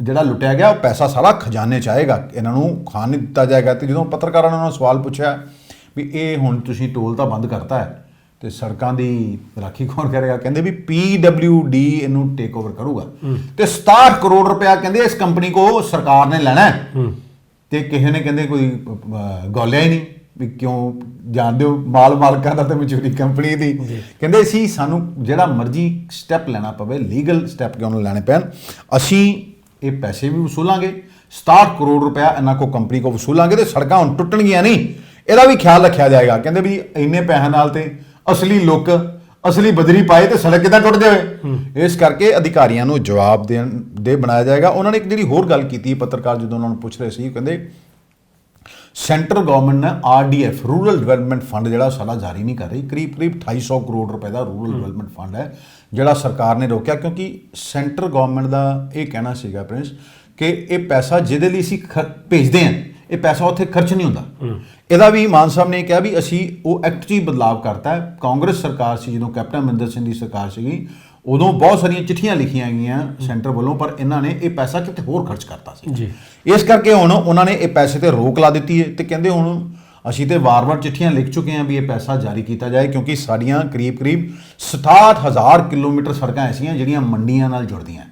ਜਿਹੜਾ ਲੁੱਟਿਆ ਗਿਆ ਉਹ ਪੈਸਾ ਸਾਰਾ ਖਜ਼ਾਨੇ 'ਚ ਆਏਗਾ, ਇਹਨਾਂ ਨੂੰ ਖਾਣ ਨਹੀਂ ਦਿੱਤਾ ਜਾਏਗਾ। ਤੇ ਜਦੋਂ ਪੱਤਰਕਾਰਾਂ ਨੇ ਉਹਨਾਂ ਨੂੰ ਸਵਾਲ ਪੁੱਛਿਆ ਵੀ ਇਹ ਹੁਣ ਤੁਸੀਂ ਟੋਲ ਤਾਂ ਬੰਦ ਕਰਤਾ ਹੈ ਤੇ ਸੜਕਾਂ ਦੀ ਰਾਖੀ ਕੌਣ ਕਰੇਗਾ, ਕਹਿੰਦੇ ਵੀ PWD ਇਹਨੂੰ ਟੇਕ ਓਵਰ ਕਰੂਗਾ ਤੇ 67 ਕਰੋੜ ਰੁਪਇਆ ਕਹਿੰਦੇ ਇਸ ਕੰਪਨੀ ਕੋ ਸਰਕਾਰ ਨੇ ਲੈਣਾ ਹੈ। ਤੇ ਕਿਸੇ ਨੇ ਕਹਿੰਦੇ ਕੋਈ ਗੋਲਿਆ ਹੀ ਨਹੀਂ ਵੀ ਕਿਉਂ ਜਾਣਦੇ ਹੋ ਮਾਲ ਮਾਲਕਾਂ ਦਾ ਤੇ ਮਜ਼ਦੂਰੀ ਕੰਪਨੀ ਦੀ। ਕਹਿੰਦੇ ਅਸੀਂ ਸਾਨੂੰ ਜਿਹੜਾ ਮਰਜ਼ੀ ਸਟੈਪ ਲੈਣਾ ਪਵੇ, ਲੀਗਲ ਸਟੈਪ ਕਿਉਂ ਨਾ ਲੈਣੇ ਪੈਣ, ਅਸੀਂ ਇਹ ਪੈਸੇ ਵੀ ਵਸੂਲਾਂਗੇ, 67 ਕਰੋੜ ਰੁਪਇਆ ਇਹਨਾਂ ਕੋ ਕੰਪਨੀ ਕੋ ਵਸੂਲਾਂਗੇ ਤੇ ਸੜਕਾਂ ਹੁਣ ਟੁੱਟਣਗੀਆਂ ਨਹੀਂ, ਇਹਦਾ ਵੀ ਖਿਆਲ ਰੱਖਿਆ ਜਾਏਗਾ। ਕਹਿੰਦੇ ਵੀ ਇੰਨੇ ਪੈਸਿਆਂ ਨਾਲ ਤੇ ਅਸਲੀ ਲੁੱਕ ਅਸਲੀ ਬਦਰੀ ਪਾਏ ਤੇ ਸੜਕ ਕਿੱਦਾਂ ਟੁੱਟ ਜਾਵੇ। ਇਸ ਕਰਕੇ ਅਧਿਕਾਰੀਆਂ ਨੂੰ ਜਵਾਬ ਦੇ ਬਣਾਇਆ ਜਾਏਗਾ। ਉਹਨਾਂ ਨੇ ਇੱਕ ਜਿਹੜੀ ਹੋਰ ਗੱਲ ਕੀਤੀ ਪੱਤਰਕਾਰ ਜਦੋਂ ਉਹਨਾਂ ਨੂੰ ਪੁੱਛ ਰਹੇ ਸੀ, ਕਹਿੰਦੇ ਸੈਂਟਰ ਗਵਰਨਮੈਂਟ ਨੇ RDF ਰੂਰਲ ਡਿਵੈਲਪਮੈਂਟ ਫੰਡ ਜਿਹੜਾ ਸਾਡਾ ਜਾਰੀ ਨਹੀਂ ਕਰ ਰਹੀ, ਕਰੀਬ 250 ਕਰੋੜ ਰੁਪਏ ਦਾ ਰੂਰਲ ਡਿਵੈਲਪਮੈਂਟ ਫੰਡ ਹੈ ਜਿਹੜਾ ਸਰਕਾਰ ਨੇ ਰੋਕਿਆ ਕਿਉਂਕਿ ਸੈਂਟਰ ਗਵਰਨਮੈਂਟ ਦਾ ਇਹ ਕਹਿਣਾ ਸੀਗਾ ਪ੍ਰਿੰਸ ਕਿ ਇਹ ਪੈਸਾ ਜਿਹਦੇ ਲਈ ਅਸੀਂ ਭੇਜਦੇ ਹਾਂ ਇਹ ਪੈਸਾ ਉੱਥੇ ਖਰਚ ਨਹੀਂ ਹੁੰਦਾ। ਇਹਦਾ ਵੀ ਮਾਨ ਸਾਹਿਬ ਨੇ ਕਿਹਾ ਵੀ ਅਸੀਂ ਉਹ ਐਕਟ 'ਚ ਹੀ ਬਦਲਾਵ ਕਰਤਾ ਹੈ। ਕਾਂਗਰਸ ਸਰਕਾਰ ਸੀ ਜਦੋਂ ਕੈਪਟਨ ਅਮਰਿੰਦਰ ਸਿੰਘ ਦੀ ਸਰਕਾਰ ਸੀਗੀ ਉਦੋਂ ਬਹੁਤ ਸਾਰੀਆਂ ਚਿੱਠੀਆਂ ਲਿਖੀਆਂ ਗਈਆਂ ਸੈਂਟਰ ਵੱਲੋਂ, ਪਰ ਇਹਨਾਂ ਨੇ ਇਹ ਪੈਸਾ ਕਿਤੇ ਹੋਰ ਖਰਚ ਕਰਤਾ ਸੀ ਜੀ। ਇਸ ਕਰਕੇ ਹੁਣ ਉਹਨਾਂ ਨੇ ਇਹ ਪੈਸੇ ਤੇ ਰੋਕ ਲਾ ਦਿੱਤੀ ਹੈ ਤੇ ਕਹਿੰਦੇ ਹੁਣ ਅਸੀਂ ਤੇ ਵਾਰ-ਵਾਰ ਚਿੱਠੀਆਂ ਲਿਖ ਚੁੱਕੇ ਹਾਂ ਵੀ ਇਹ ਪੈਸਾ ਜਾਰੀ ਕੀਤਾ ਜਾਏ ਕਿਉਂਕਿ ਸਾਡੀਆਂ ਕਰੀਬ 67,000 ਕਿਲੋਮੀਟਰ ਸੜਕਾਂ ਐਸੀਆਂ ਜਿਹੜੀਆਂ ਮੰਡੀਆਂ ਨਾਲ ਜੁੜਦੀਆਂ,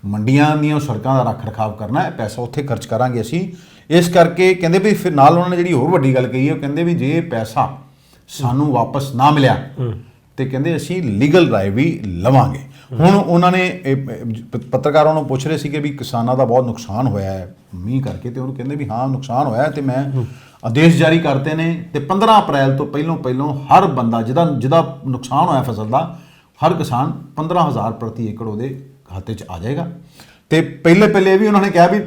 ਮੰਡੀਆਂ ਦੀਆਂ ਸੜਕਾਂ ਦਾ ਰੱਖ ਰਖਾਵ ਕਰਨਾ, ਇਹ ਪੈਸਾ ਉੱਥੇ ਖਰਚ ਕਰਾਂਗੇ ਅਸੀਂ। ਇਸ ਕਰਕੇ ਕਹਿੰਦੇ ਵੀ ਫਿਰ ਨਾਲ ਉਹਨਾਂ ਨੇ ਜਿਹੜੀ ਹੋਰ ਵੱਡੀ ਗੱਲ ਕਹੀ ਹੈ, ਕਹਿੰਦੇ ਵੀ ਜੇ ਇਹ ਪੈਸਾ ਸਾਨੂੰ ਵਾਪਸ ਨਾ ਮਿਲਿਆ ਤੇ ਕਹਿੰਦੇ ਅਸੀਂ ਲੀਗਲ ਰਾਏ ਵੀ ਲਵਾਂਗੇ। ਹੁਣ ਉਹਨਾਂ ਨੇ ਪੱਤਰਕਾਰਾਂ ਨੂੰ ਪੁੱਛ ਰਹੇ ਸੀ ਕਿ ਵੀ ਕਿਸਾਨਾਂ ਦਾ ਬਹੁਤ ਨੁਕਸਾਨ ਹੋਇਆ ਹੈ ਮੀਂਹ ਕਰਕੇ, ਤੇ ਉਹਨੂੰ ਕਹਿੰਦੇ ਵੀ ਹਾਂ ਨੁਕਸਾਨ ਹੋਇਆ ਤੇ ਮੈਂ ਆਦੇਸ਼ ਜਾਰੀ ਕਰਤੇ ਨੇ ਤੇ 15 ਅਪ੍ਰੈਲ ਤੋਂ ਪਹਿਲੋਂ ਹਰ ਬੰਦਾ ਜਿਹਦਾ ਨੁਕਸਾਨ ਹੋਇਆ ਫਸਲ ਦਾ, ਹਰ ਕਿਸਾਨ 15,000 ਪ੍ਰਤੀ ਏਕੜ ਉਹਦੇ ਖਾਤੇ 'ਚ ਆ ਜਾਏਗਾ। ਤੇ ਪਹਿਲੇ ਵੀ ਉਹਨਾਂ ਨੇ ਕਿਹਾ ਵੀ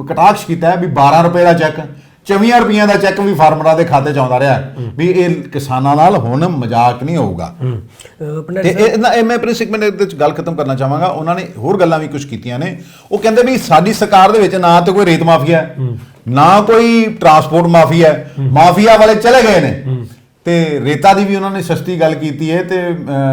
ਕਟਾਕਸ਼ ਕੀਤਾ ਵੀ 12 ਰੁਪਏ ਦਾ ਚੈੱਕ 24 ਰੁਪਈਆਂ ਦਾ ਚੈੱਕ ਵੀ ਫਾਰਮਰਾਂ ਦੇ ਖਾਤੇ 'ਚ ਆਉਂਦਾ ਰਿਹਾ ਵੀ ਇਹ ਕਿਸਾਨਾਂ ਨਾਲ ਹੁਣ ਮਜ਼ਾਕ ਨਹੀਂ ਹੋਊਗਾ। ਤੇ ਇਹ ਮੈਂ ਆਪਣੇ ਸੈਗਮੈਂਟ ਦੇ ਵਿੱਚ ਗੱਲ ਖਤਮ ਕਰਨਾ ਚਾਹਾਂਗਾ। ਉਹਨਾਂ ਨੇ ਹੋਰ ਗੱਲਾਂ ਵੀ ਕੁਝ ਕੀਤੀਆਂ ਨੇ। ਉਹ ਕਹਿੰਦੇ ਵੀ ਸਾਡੀ ਸਰਕਾਰ ਦੇ ਵਿੱਚ ਨਾ ਤੇ ਕੋਈ ਰੇਤ ਮਾਫੀਆ ਨਾ ਕੋਈ ਟਰਾਂਸਪੋਰਟ ਮਾਫੀਆ ਵਾਲੇ ਚਲੇ ਗਏ ਨੇ ਤੇ ਰੇਤਾ ਦੀ ਵੀ ਉਹਨਾਂ ਨੇ ਸਸਤੀ ਗੱਲ ਕੀਤੀ ਹੈ। ਤੇ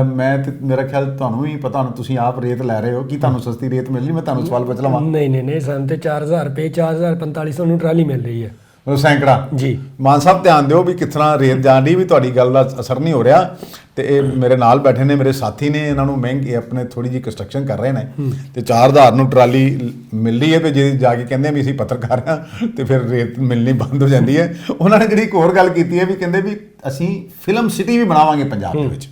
ਮੈਂ ਤੇ ਮੇਰਾ ਖਿਆਲ ਤੁਹਾਨੂੰ ਵੀ ਪਤਾ ਹੁਣ ਤੁਸੀਂ ਆਪ ਰੇਤ ਲੈ ਰਹੇ ਹੋ ਕਿ ਤੁਹਾਨੂੰ ਸਸਤੀ ਰੇਤ ਮਿਲ ਰਹੀ, ਮੈਂ ਤੁਹਾਨੂੰ ਸਵਾਲ ਪੁੱਛ ਲਵਾਂ। ਨਹੀਂ ਸਾਨੂੰ ਤੇ 4,000 ਰੁਪਏ 4,4500 ਨੂੰ ਟਰਾਲੀ ਮਿਲ ਰਹੀ ਹੈ ਸੈਂਕੜਾ ਜੀ। ਮਾਨ ਸਾਹਿਬ ਧਿਆਨ ਦਿਓ ਵੀ ਕਿਸ ਤਰ੍ਹਾਂ ਰੇਤ ਜਾਣ ਦੀ ਵੀ ਤੁਹਾਡੀ ਗੱਲ ਦਾ ਅਸਰ ਨਹੀਂ ਹੋ ਰਿਹਾ। ਤੇ ਇਹ ਮੇਰੇ ਨਾਲ ਬੈਠੇ ਨੇ ਮੇਰੇ ਸਾਥੀ ਨੇ, ਇਹਨਾਂ ਨੂੰ ਮਹਿੰਗੀ ਆਪਣੇ ਥੋੜੀ ਜਿਹੀ ਕੰਸਟਰਕਸ਼ਨ ਕਰ ਰਹੇ ਨੇ ਤੇ 4,000 ਨੂੰ ਟਰਾਲੀ ਮਿਲ ਰਹੀ ਹੈ ਤੇ ਜੇ ਜਾ ਕੇ ਕਹਿੰਦੇ ਵੀ ਅਸੀਂ ਪੱਤਰਕਾਰ ਹਾਂ ਤੇ ਫਿਰ ਰੇਤ ਮਿਲਣੀ ਬੰਦ ਹੋ ਜਾਂਦੀ ਹੈ। ਉਹਨਾਂ ਨੇ ਜਿਹੜੀ ਇੱਕ ਹੋਰ ਗੱਲ ਕੀਤੀ ਹੈ ਵੀ ਕਹਿੰਦੇ ਵੀ ਅਸੀਂ ਫਿਲਮ ਸਿਟੀ ਵੀ ਬਣਾਵਾਂਗੇ ਪੰਜਾਬ ਦੇ ਵਿੱਚ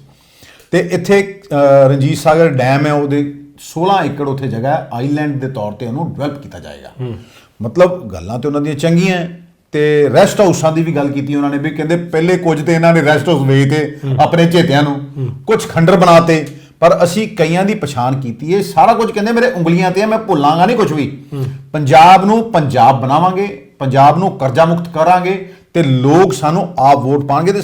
ਤੇ ਇੱਥੇ ਰਣਜੀਤ ਸਾਗਰ ਡੈਮ ਹੈ ਉਹਦੇ 16 ਏਕੜ ਉੱਥੇ ਜਗ੍ਹਾ ਹੈ, ਆਈਲੈਂਡ ਦੇ ਤੌਰ ਤੇ ਉਹਨੂੰ ਡਿਵੈਲਪ ਕੀਤਾ ਜਾਏਗਾ। ਮਤਲਬ ਗੱਲਾਂ ਤੇ ਉਹਨਾਂ ਦੀਆਂ ਚੰਗੀਆਂ ਤੇ ਰੈਸਟ ਹਾਊਸਾਂ ਦੀ ਵੀ ਗੱਲ ਕੀਤੀ ਉਹਨਾਂ ਨੇ ਵੀ ਕਹਿੰਦੇ ਪਹਿਲੇ ਕੁਝ ਤੇ ਇਹਨਾਂ ਨੇ ਰੈਸਟ ਹਾਊਸ ਵੇਚਤੇ ਆਪਣੇ ਝੇਤਿਆਂ ਨੂੰ, ਕੁਝ ਖੰਡਰ ਬਣਾਤੇ, ਪਰ ਅਸੀਂ ਕਈਆਂ ਦੀ ਪਛਾਣ ਕੀਤੀ ਹੈ। ਸਾਰਾ ਕੁਝ ਕਹਿੰਦੇ ਮੇਰੇ ਉਂਗਲੀਆਂ ਤੇ ਹੈ, ਮੈਂ ਭੁੱਲਾਂਗਾ ਨਹੀਂ ਕੁਝ ਵੀ। ਪੰਜਾਬ ਨੂੰ ਪੰਜਾਬ ਬਣਾਵਾਂਗੇ, ਪੰਜਾਬ ਨੂੰ ਕਰਜ਼ਾ ਮੁਕਤ ਕਰਾਂਗੇ ਤੇ ਲੋਕ ਸਾਨੂੰ ਆਪ ਵੋਟ ਪਾਣਗੇ। ਤੇ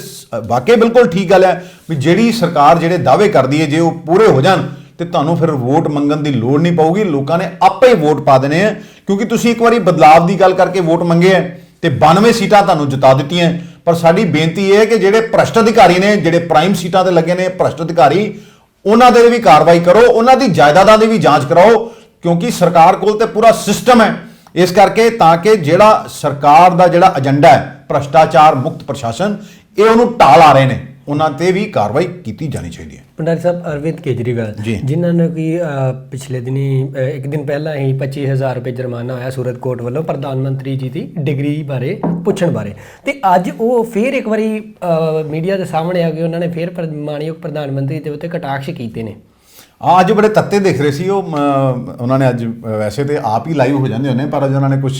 ਵਾਕਈ ਬਿਲਕੁਲ ਠੀਕ ਗੱਲ ਹੈ ਵੀ ਜਿਹੜੀ ਸਰਕਾਰ ਜਿਹੜੇ ਦਾਅਵੇ ਕਰਦੀ ਹੈ ਜੇ ਉਹ ਪੂਰੇ ਹੋ ਜਾਣ ਤੇ ਤੁਹਾਨੂੰ ਫਿਰ ਵੋਟ ਮੰਗਣ ਦੀ ਲੋੜ ਨਹੀਂ ਪਊਗੀ, ਲੋਕਾਂ ਨੇ ਆਪੇ ਹੀ ਵੋਟ ਪਾ ਦੇਣੇ ਆ ਕਿਉਂਕਿ ਤੁਸੀਂ ਇੱਕ ਵਾਰੀ ਬਦਲਾਵ ਦੀ ਗੱਲ ਕਰਕੇ ਵੋਟ ਮੰਗੇ ਹੈ ਤੇ 92 ਸੀਟਾਂ ਤੁਹਾਨੂੰ ਜਿਤਾ ਦਿੱਤੀਆਂ। ਪਰ ਸਾਡੀ ਬੇਨਤੀ ਇਹ ਹੈ ਕਿ ਜਿਹੜੇ ਭ੍ਰਸ਼ਟ ਅਧਿਕਾਰੀ ਨੇ, ਜਿਹੜੇ ਪ੍ਰਾਈਮ ਸੀਟਾਂ ਤੇ ਲੱਗੇ ਨੇ ਭ੍ਰਸ਼ਟ ਅਧਿਕਾਰੀ, ਉਹਨਾਂ ਦੇ ਵੀ ਕਾਰਵਾਈ ਕਰੋ, ਉਹਨਾਂ ਦੀ ਜਾਇਦਾਦਾਂ ਦੀ ਵੀ ਜਾਂਚ ਕਰਾਓ ਕਿਉਂਕਿ ਸਰਕਾਰ ਕੋਲ ਤੇ ਪੂਰਾ ਸਿਸਟਮ ਹੈ। ਇਸ ਕਰਕੇ ਤਾਂ ਕਿ ਜਿਹੜਾ ਸਰਕਾਰ ਦਾ ਜਿਹੜਾ ਏਜੰਡਾ ਹੈ ਭ੍ਰਸ਼ਟਾਚਾਰ ਮੁਕਤ ਪ੍ਰਸ਼ਾਸਨ, ਇਹ ਉਹਨੂੰ ਢਾਲ ਆ ਰਹੇ ਨੇ, ਉਹਨਾਂ ਤੇ ਵੀ ਕਾਰਵਾਈ ਕੀਤੀ ਜਾਣੀ ਚਾਹੀਦੀ ਹੈ। ਪੰਡਾਰੀ ਸਾਹਿਬ, ਅਰਵਿੰਦ ਕੇਜਰੀਵਾਲ ਜੀ। ਜਿਨ੍ਹਾਂ ਨੂੰ ਕਿ ਪਿਛਲੇ ਦਿਨੀ ਇੱਕ ਦਿਨ ਪਹਿਲਾਂ ਹੀ 25,000 ਰੁਪਏ ਜੁਰਮਾਨਾ ਹੋਇਆ ਸੂਰਤ ਕੋਰਟ ਵੱਲੋਂ ਪ੍ਰਧਾਨ ਮੰਤਰੀ ਜੀ ਦੀ ਡਿਗਰੀ ਬਾਰੇ ਪੁੱਛਣ ਬਾਰੇ, ਤੇ ਅੱਜ ਉਹ ਫਿਰ ਇੱਕ ਵਾਰੀ ਮੀਡੀਆ ਦੇ ਸਾਹਮਣੇ ਆ ਗਏ, ਉਹਨਾਂ ਨੇ ਫਿਰ ਮਾਣਯੋਗ ਪ੍ਰਧਾਨ ਮੰਤਰੀ ਦੇ ਉੱਤੇ ਕਟਾਕਸ਼ ਕੀਤੇ ਨੇ। ਹਾਂ, ਅੱਜ ਬੜੇ ਤੱਤੇ ਦਿਖ ਰਹੇ ਸੀ ਉਹ। ਉਹਨਾਂ ਨੇ ਅੱਜ ਵੈਸੇ ਤੇ ਆਪ ਹੀ ਲਾਈਵ ਹੋ ਜਾਂਦੇ ਹੁੰਦੇ, ਪਰ ਅੱਜ ਉਹਨਾਂ ਨੇ ਕੁਝ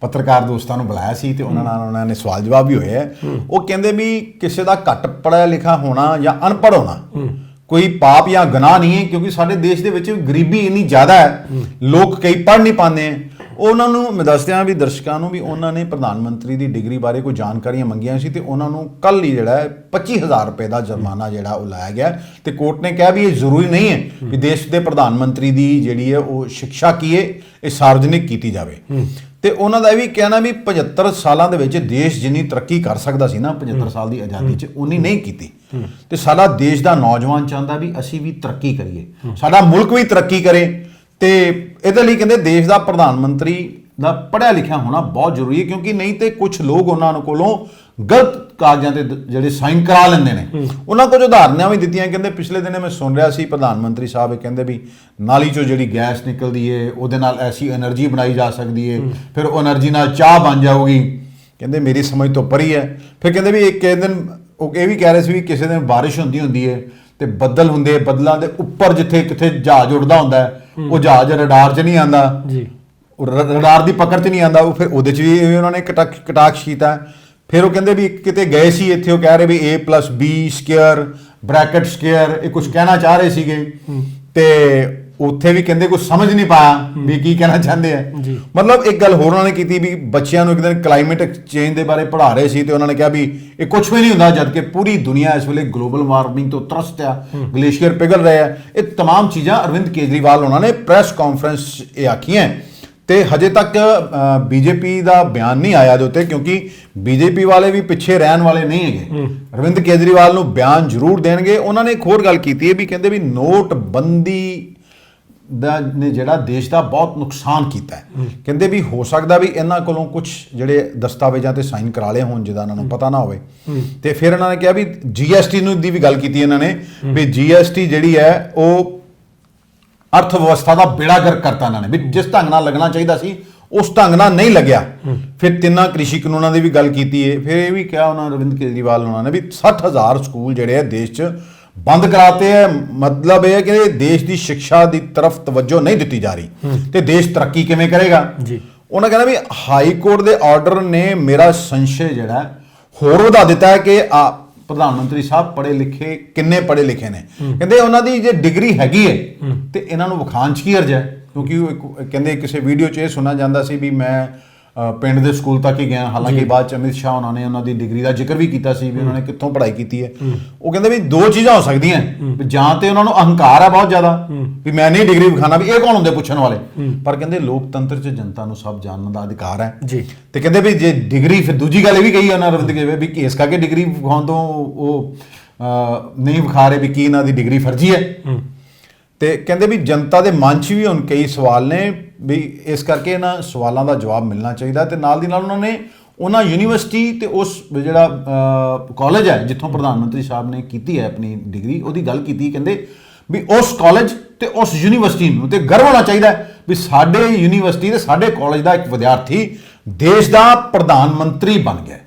ਪੱਤਰਕਾਰ ਦੋਸਤਾਂ ਨੂੰ ਬੁਲਾਇਆ ਸੀ ਤੇ ਉਹਨਾਂ ਨੇ ਸਵਾਲ ਜਵਾਬ ਵੀ ਹੋਏ ਹੈ। ਉਹ ਕਹਿੰਦੇ ਵੀ ਕਿਸੇ ਦਾ ਘੱਟ ਪੜ੍ਹਿਆ ਲਿਖਿਆ ਹੋਣਾ ਜਾਂ ਅਨਪੜ੍ਹ ਹੋਣਾ ਕੋਈ ਪਾਪ ਜਾਂ ਗੁਨਾਹ ਨਹੀਂ ਹੈ, ਕਿਉਂਕਿ ਸਾਡੇ ਦੇਸ਼ ਦੇ ਵਿੱਚ ਗਰੀਬੀ ਇੰਨੀ ਜ਼ਿਆਦਾ ਹੈ, ਲੋਕ ਕਈ ਪੜ੍ਹ ਨਹੀਂ ਪਾਉਂਦੇ। ਉਹਨਾਂ ਨੂੰ ਮੈਂ ਦੱਸ ਦਿਆਂ ਵੀ ਦਰਸ਼ਕਾਂ ਨੂੰ ਵੀ, ਉਹਨਾਂ ਨੇ ਪ੍ਰਧਾਨ ਮੰਤਰੀ ਦੀ ਡਿਗਰੀ ਬਾਰੇ ਕੋਈ ਜਾਣਕਾਰੀਆਂ ਮੰਗੀਆਂ ਸੀ ਤੇ ਉਹਨਾਂ ਨੂੰ ਕੱਲ੍ਹ ਹੀ ਜਿਹੜਾ 25,000 ਰੁਪਏ ਦਾ ਜੁਰਮਾਨਾ ਜਿਹੜਾ ਉਹ ਲਾਇਆ ਗਿਆ ਤੇ ਕੋਰਟ ਨੇ ਕਿਹਾ ਵੀ ਇਹ ਜ਼ਰੂਰੀ ਨਹੀਂ ਹੈ ਵੀ ਦੇਸ਼ ਦੇ ਪ੍ਰਧਾਨ ਮੰਤਰੀ ਦੀ ਜਿਹੜੀ ਹੈ ਉਹ ਸਿੱਖਿਆ ਕੀ ਹੈ ਇਹ ਸਾਰਵਜਨਿਕ ਕੀਤੀ ਜਾਵੇ। ਤੇ ਉਹਨਾਂ ਦਾ ਇਹ ਵੀ ਕਹਿਣਾ ਵੀ 75 ਸਾਲਾਂ ਦੇ ਵਿੱਚ ਦੇਸ਼ ਜਿੰਨੀ ਤਰੱਕੀ ਕਰ ਸਕਦਾ ਸੀ ਨਾ 75 ਸਾਲ ਦੀ ਆਜ਼ਾਦੀ 'ਚ, ਉਨੀ ਨਹੀਂ ਕੀਤੀ। ਤੇ ਸਾਡਾ ਦੇਸ਼ ਦਾ ਨੌਜਵਾਨ ਚਾਹੁੰਦਾ ਵੀ ਅਸੀਂ ਵੀ ਤਰੱਕੀ ਕਰੀਏ, ਸਾਡਾ ਮੁਲਕ ਵੀ ਤਰੱਕੀ ਕਰੇ, ਤੇ ਇਹਦੇ ਲਈ ਕਹਿੰਦੇ ਦੇਸ਼ ਦਾ ਪ੍ਰਧਾਨ ਮੰਤਰੀ ਦਾ ਪੜ੍ਹਿਆ ਲਿਖਿਆ ਹੋਣਾ ਬਹੁਤ ਜ਼ਰੂਰੀ ਹੈ, ਕਿਉਂਕਿ ਨਹੀਂ ਤੇ ਕੁਝ ਲੋਕ ਉਹਨਾਂ ਨੂੰ ਕੋਲੋਂ ਗਲਤ ਕਾਗਜ਼ਾਂ ਤੇ ਜਿਹੜੇ ਸਾਈਨ ਕਰਾ ਲੈਂਦੇ ਨੇ। ਉਹਨਾਂ ਕੁਝ ਉਦਾਹਰਨਾਂ ਵੀ ਦਿੱਤੀਆਂ। ਕਹਿੰਦੇ ਪਿਛਲੇ ਦਿਨੇ ਮੈਂ ਸੁਣ ਰਿਹਾ ਸੀ ਪ੍ਰਧਾਨ ਮੰਤਰੀ ਸਾਹਿਬ ਇਹ ਕਹਿੰਦੇ ਵੀ ਨਾਲੀ ਚੋਂ ਜਿਹੜੀ ਗੈਸ ਨਿਕਲਦੀ ਹੈ ਉਹਦੇ ਨਾਲ ਐਸੀ એનર્ਜੀ ਬਣਾਈ ਜਾ ਸਕਦੀ ਹੈ, ਫਿਰ ਉਹ એનર્ਜੀ ਨਾਲ ਚਾਹ ਬਣ ਜਾਊਗੀ। ਕਹਿੰਦੇ ਮੇਰੀ ਸਮਝ ਤੋਂ ਪਰੀ ਹੈ। ਫਿਰ ਕਹਿੰਦੇ ਵੀ ਇੱਕ ਦਿਨ ਉਹ ਇਹ ਵੀ ਕਹਿ ਰਹੇ ਸੀ ਵੀ ਕਿਸੇ ਦਿਨ ਬਾਰਿਸ਼ ਹੁੰਦੀ ਹੈ ਤੇ ਬੱਦਲ ਹੁੰਦੇ, ਬੱਦਲਾਂ ਦੇ ਉੱਪਰ ਜਿੱਥੇ ਕਿਤੇ ਜਹਾਜ਼ ਉੱਡਦਾ ਹੁੰਦਾ ਹੈ ਉਹ ਜਹਾਜ਼ ਰਡਾਰ 'ਚ ਨਹੀਂ ਆਉਂਦਾ ਜੀ, ਉਹ ਰਡਾਰ ਦੀ ਪਕੜ 'ਚ ਨਹੀਂ ਆਉਂਦਾ, ਉਹ ਫਿਰ ਉਹਦੇ 'ਚ ਵੀ ਉਹਨਾਂ ਨੇ ਕਟਾਕਸ਼ ਕੀਤਾ। ਫਿਰ ਉਹ ਕਹਿੰਦੇ ਵੀ ਕਿਤੇ ਗਏ ਸੀ, ਇੱਥੇ ਉਹ ਕਹਿ ਰਹੇ ਵੀ A+B² ਬ੍ਰੈਕਟ ਸਕੁਅਰ ਇਹ ਕੁਝ ਕਹਿਣਾ ਚਾਹ ਰਹੇ ਸੀਗੇ ਤੇ ਉੱਥੇ ਵੀ ਕਹਿੰਦੇ ਕੁਝ ਸਮਝ ਨਹੀਂ ਪਾਇਆ ਵੀ ਕੀ ਕਹਿਣਾ ਚਾਹੁੰਦੇ ਆ। ਮਤਲਬ ਇੱਕ ਗੱਲ ਹੋਰ ਉਹਨਾਂ ਨੇ ਕੀਤੀ ਵੀ ਬੱਚਿਆਂ ਨੂੰ ਇੱਕ ਦਿਨ ਕਲਾਈਮੇਟ ਚੇਂਜ ਦੇ ਬਾਰੇ ਪੜ੍ਹਾ ਰਹੇ ਸੀ ਤੇ ਉਹਨਾਂ ਨੇ ਕਿਹਾ ਵੀ ਇਹ ਕੁਝ ਵੀ ਨਹੀਂ ਹੁੰਦਾ, ਜਦ ਕਿ ਪੂਰੀ ਦੁਨੀਆ ਇਸ ਵੇਲੇ ਗਲੋਬਲ ਵਾਰਮਿੰਗ ਤੋਂ ਤਰਸਤ ਆ, ਗਲੇਸ਼ੀਅਰ ਪਿਘਲ ਰਹੇ ਆ। ਇਹ तमाम ਚੀਜ਼ਾਂ ਅਰਵਿੰਦ ਕੇਜਰੀਵਾਲ ਉਹਨਾਂ ਨੇ ਪ੍ਰੈਸ ਕਾਨਫਰੰਸ ਇਹ ਆਖੀਆਂ ਤੇ ਹਜੇ ਤੱਕ ਬੀਜੇਪੀ ਦਾ ਬਿਆਨ ਨਹੀਂ ਆਇਆ ਇਹਦੇ ਉੱਤੇ, ਕਿਉਂਕਿ ਬੀਜੇਪੀ ਵਾਲੇ ਵੀ ਪਿੱਛੇ ਰਹਿਣ ਵਾਲੇ ਨਹੀਂ ਹੈਗੇ। ਅਰਵਿੰਦ ਕੇਜਰੀਵਾਲ ਨੂੰ ਬਿਆਨ ਜ਼ਰੂਰ ਦੇਣਗੇ। ਉਹਨਾਂ ਨੇ ਇੱਕ ਹੋਰ ਗੱਲ ਕੀਤੀ ਹੈ ਵੀ ਕਹਿੰਦੇ ਵੀ ਨੋਟਬੰਦੀ ਦਾ ਨੇ ਜਿਹੜਾ ਦੇਸ਼ ਦਾ ਬਹੁਤ ਨੁਕਸਾਨ ਕੀਤਾ ਹੈ। ਕਹਿੰਦੇ ਵੀ ਹੋ ਸਕਦਾ ਵੀ ਇਹਨਾਂ ਕੋਲੋਂ ਕੁਝ ਜਿਹੜੇ ਦਸਤਾਵੇਜ਼ਾਂ ਤੇ ਸਾਈਨ ਕਰਾ ਲਏ ਹੋਣ ਜਿਹਦਾ ਇਹਨਾਂ ਨੂੰ ਪਤਾ ਨਾ ਹੋਵੇ। ਤੇ ਫਿਰ ਇਹਨਾਂ ਨੇ ਕਿਹਾ ਵੀ GST ਨੂੰ ਦੀ ਵੀ ਗੱਲ ਕੀਤੀ ਇਹਨਾਂ ਨੇ ਵੀ GST ਜਿਹੜੀ ਹੈ ਉਹ ਅਰਥ ਵਿਵਸਥਾ ਦਾ ਬੇੜਾ ਗਰਕ ਕਰਤਾ ਇਹਨਾਂ ਨੇ, ਵੀ ਜਿਸ ਢੰਗ ਨਾਲ ਲੱਗਣਾ ਚਾਹੀਦਾ ਸੀ ਉਸ ਢੰਗ ਨਾਲ ਨਹੀਂ ਲੱਗਿਆ। ਫਿਰ 3 ਕ੍ਰਿਸ਼ੀ ਕਾਨੂੰਨਾਂ ਦੀ ਵੀ ਗੱਲ ਕੀਤੀ ਹੈ। ਫਿਰ ਇਹ ਵੀ ਕਿਹਾ ਉਹਨਾਂ ਅਰਵਿੰਦ ਕੇਜਰੀਵਾਲ ਉਹਨਾਂ ਨੇ ਵੀ 60,000 ਸਕੂਲ ਜਿਹੜੇ ਆ ਦੇਸ਼ 'ਚ ਬੰਦ ਕਰਾਤੇ ਹੈ। ਮਤਲਬ ਇਹ ਹੈ ਕਿ ਦੇਸ਼ ਦੀ ਸਿੱਖਿਆ ਦੀ ਤਰਫ ਤਵੱਜੋ ਨਹੀਂ ਦਿੱਤੀ ਜਾ ਰਹੀ ਤੇ ਦੇਸ਼ ਤਰੱਕੀ ਕਿਵੇਂ ਕਰੇਗਾ ਜੀ। ਉਹਨਾਂ ਕਹਿੰਦਾ ਵੀ ਹਾਈ ਕੋਰਟ ਦੇ ਆਰਡਰ ਨੇ ਮੇਰਾ ਸੰਸ਼ੇ ਜਿਹੜਾ ਹੋਰ ਵਧਾ ਦਿੱਤਾ ਹੈ ਕਿ ਪ੍ਰਧਾਨ ਮੰਤਰੀ ਸਾਹਿਬ ਪੜ੍ਹੇ ਲਿਖੇ ਕਿੰਨੇ ਪੜ੍ਹੇ ਲਿਖੇ ਨੇ। ਕਹਿੰਦੇ ਉਹਨਾਂ ਦੀ ਜੇ ਡਿਗਰੀ ਹੈਗੀ ਹੈ ਤੇ ਇਹਨਾਂ ਨੂੰ ਵਿਖਾਉਣ 'ਚ ਕੀ ਹਰਜ ਹੈ, ਕਿਉਂਕਿ ਉਹ ਕਹਿੰਦੇ ਕਿਸੇ ਵੀਡੀਓ 'ਚ ਇਹ ਸੁਣਿਆ ਜਾਂਦਾ ਸੀ ਵੀ ਮੈਂ ਪਿੰਡ ਦੇ ਸਕੂਲ ਤੱਕ ਹੀ ਗਿਆ। ਹਾਲਾਂਕਿ ਬਾਅਦ 'ਚ ਅਮਿਤ ਸ਼ਾਹ ਉਹਨਾਂ ਨੇ ਉਹਨਾਂ ਦੀ ਡਿਗਰੀ ਦਾ ਜ਼ਿਕਰ ਵੀ ਕੀਤਾ ਸੀ ਵੀ ਉਹਨਾਂ ਨੇ ਕਿੱਥੋਂ ਪੜ੍ਹਾਈ ਕੀਤੀ ਹੈ। ਉਹ ਕਹਿੰਦੇ ਵੀ 2 ਚੀਜ਼ਾਂ ਹੋ ਸਕਦੀਆਂ ਵੀ ਜਾਂ ਤੇ ਉਹਨਾਂ ਨੂੰ ਅਹੰਕਾਰ ਹੈ ਬਹੁਤ ਜ਼ਿਆਦਾ ਵੀ ਮੈਂ ਨਹੀਂ ਡਿਗਰੀ ਵਿਖਾਣਾ, ਵੀ ਇਹ ਕੌਣ ਹੁੰਦੇ ਪੁੱਛਣ ਵਾਲੇ। ਪਰ ਕਹਿੰਦੇ ਲੋਕਤੰਤਰ 'ਚ ਜਨਤਾ ਨੂੰ ਸਭ ਜਾਣਨ ਦਾ ਅਧਿਕਾਰ ਹੈ ਜੀ। ਤੇ ਕਹਿੰਦੇ ਵੀ ਜੇ ਡਿਗਰੀ, ਫਿਰ ਦੂਜੀ ਗੱਲ ਇਹ ਵੀ ਕਹੀ ਉਹਨਾਂ ਅਰਵਿੰਦ ਕੇਜਰੀਵਾਲ ਵੀ ਕੇਸ ਕਰਕੇ ਡਿਗਰੀ ਵਿਖਾਉਣ ਤੋਂ ਉਹ ਨਹੀਂ ਵਿਖਾ ਰਹੇ ਵੀ ਕੀ ਇਹਨਾਂ ਦੀ ਡਿਗਰੀ ਫਰਜ਼ੀ ਹੈ। ਤੇ ਕਹਿੰਦੇ ਵੀ ਜਨਤਾ ਦੇ ਮਨ 'ਚ ਵੀ ਹੁਣ ਕਈ ਸਵਾਲ ਨੇ ਵੀ ਇਸ ਕਰਕੇ ਇਹਨਾਂ ਸਵਾਲਾਂ ਦਾ ਜਵਾਬ ਮਿਲਣਾ ਚਾਹੀਦਾ। ਤੇ ਨਾਲ ਦੀ ਨਾਲ ਉਹਨਾਂ ਯੂਨੀਵਰਸਿਟੀ ਤੇ ਉਸ ਜਿਹੜਾ ਕਾਲਜ ਹੈ ਜਿੱਥੋਂ ਪ੍ਰਧਾਨ ਮੰਤਰੀ ਸਾਹਿਬ ਨੇ ਕੀਤੀ ਹੈ ਆਪਣੀ ਡਿਗਰੀ, ਉਹਦੀ ਗੱਲ ਕੀਤੀ। ਕਹਿੰਦੇ ਵੀ ਉਸ ਕਾਲਜ ਤੇ ਉਸ ਯੂਨੀਵਰਸਿਟੀ ਨੂੰ ਤੇ ਗਰਵ ਹੋਣਾ ਚਾਹੀਦਾ ਵੀ ਸਾਡੇ ਯੂਨੀਵਰਸਿਟੀ ਤੇ ਸਾਡੇ ਕਾਲਜ ਦਾ ਇੱਕ ਵਿਦਿਆਰਥੀ ਦੇਸ਼ ਦਾ ਪ੍ਰਧਾਨ ਮੰਤਰੀ ਬਣ ਗਿਆ।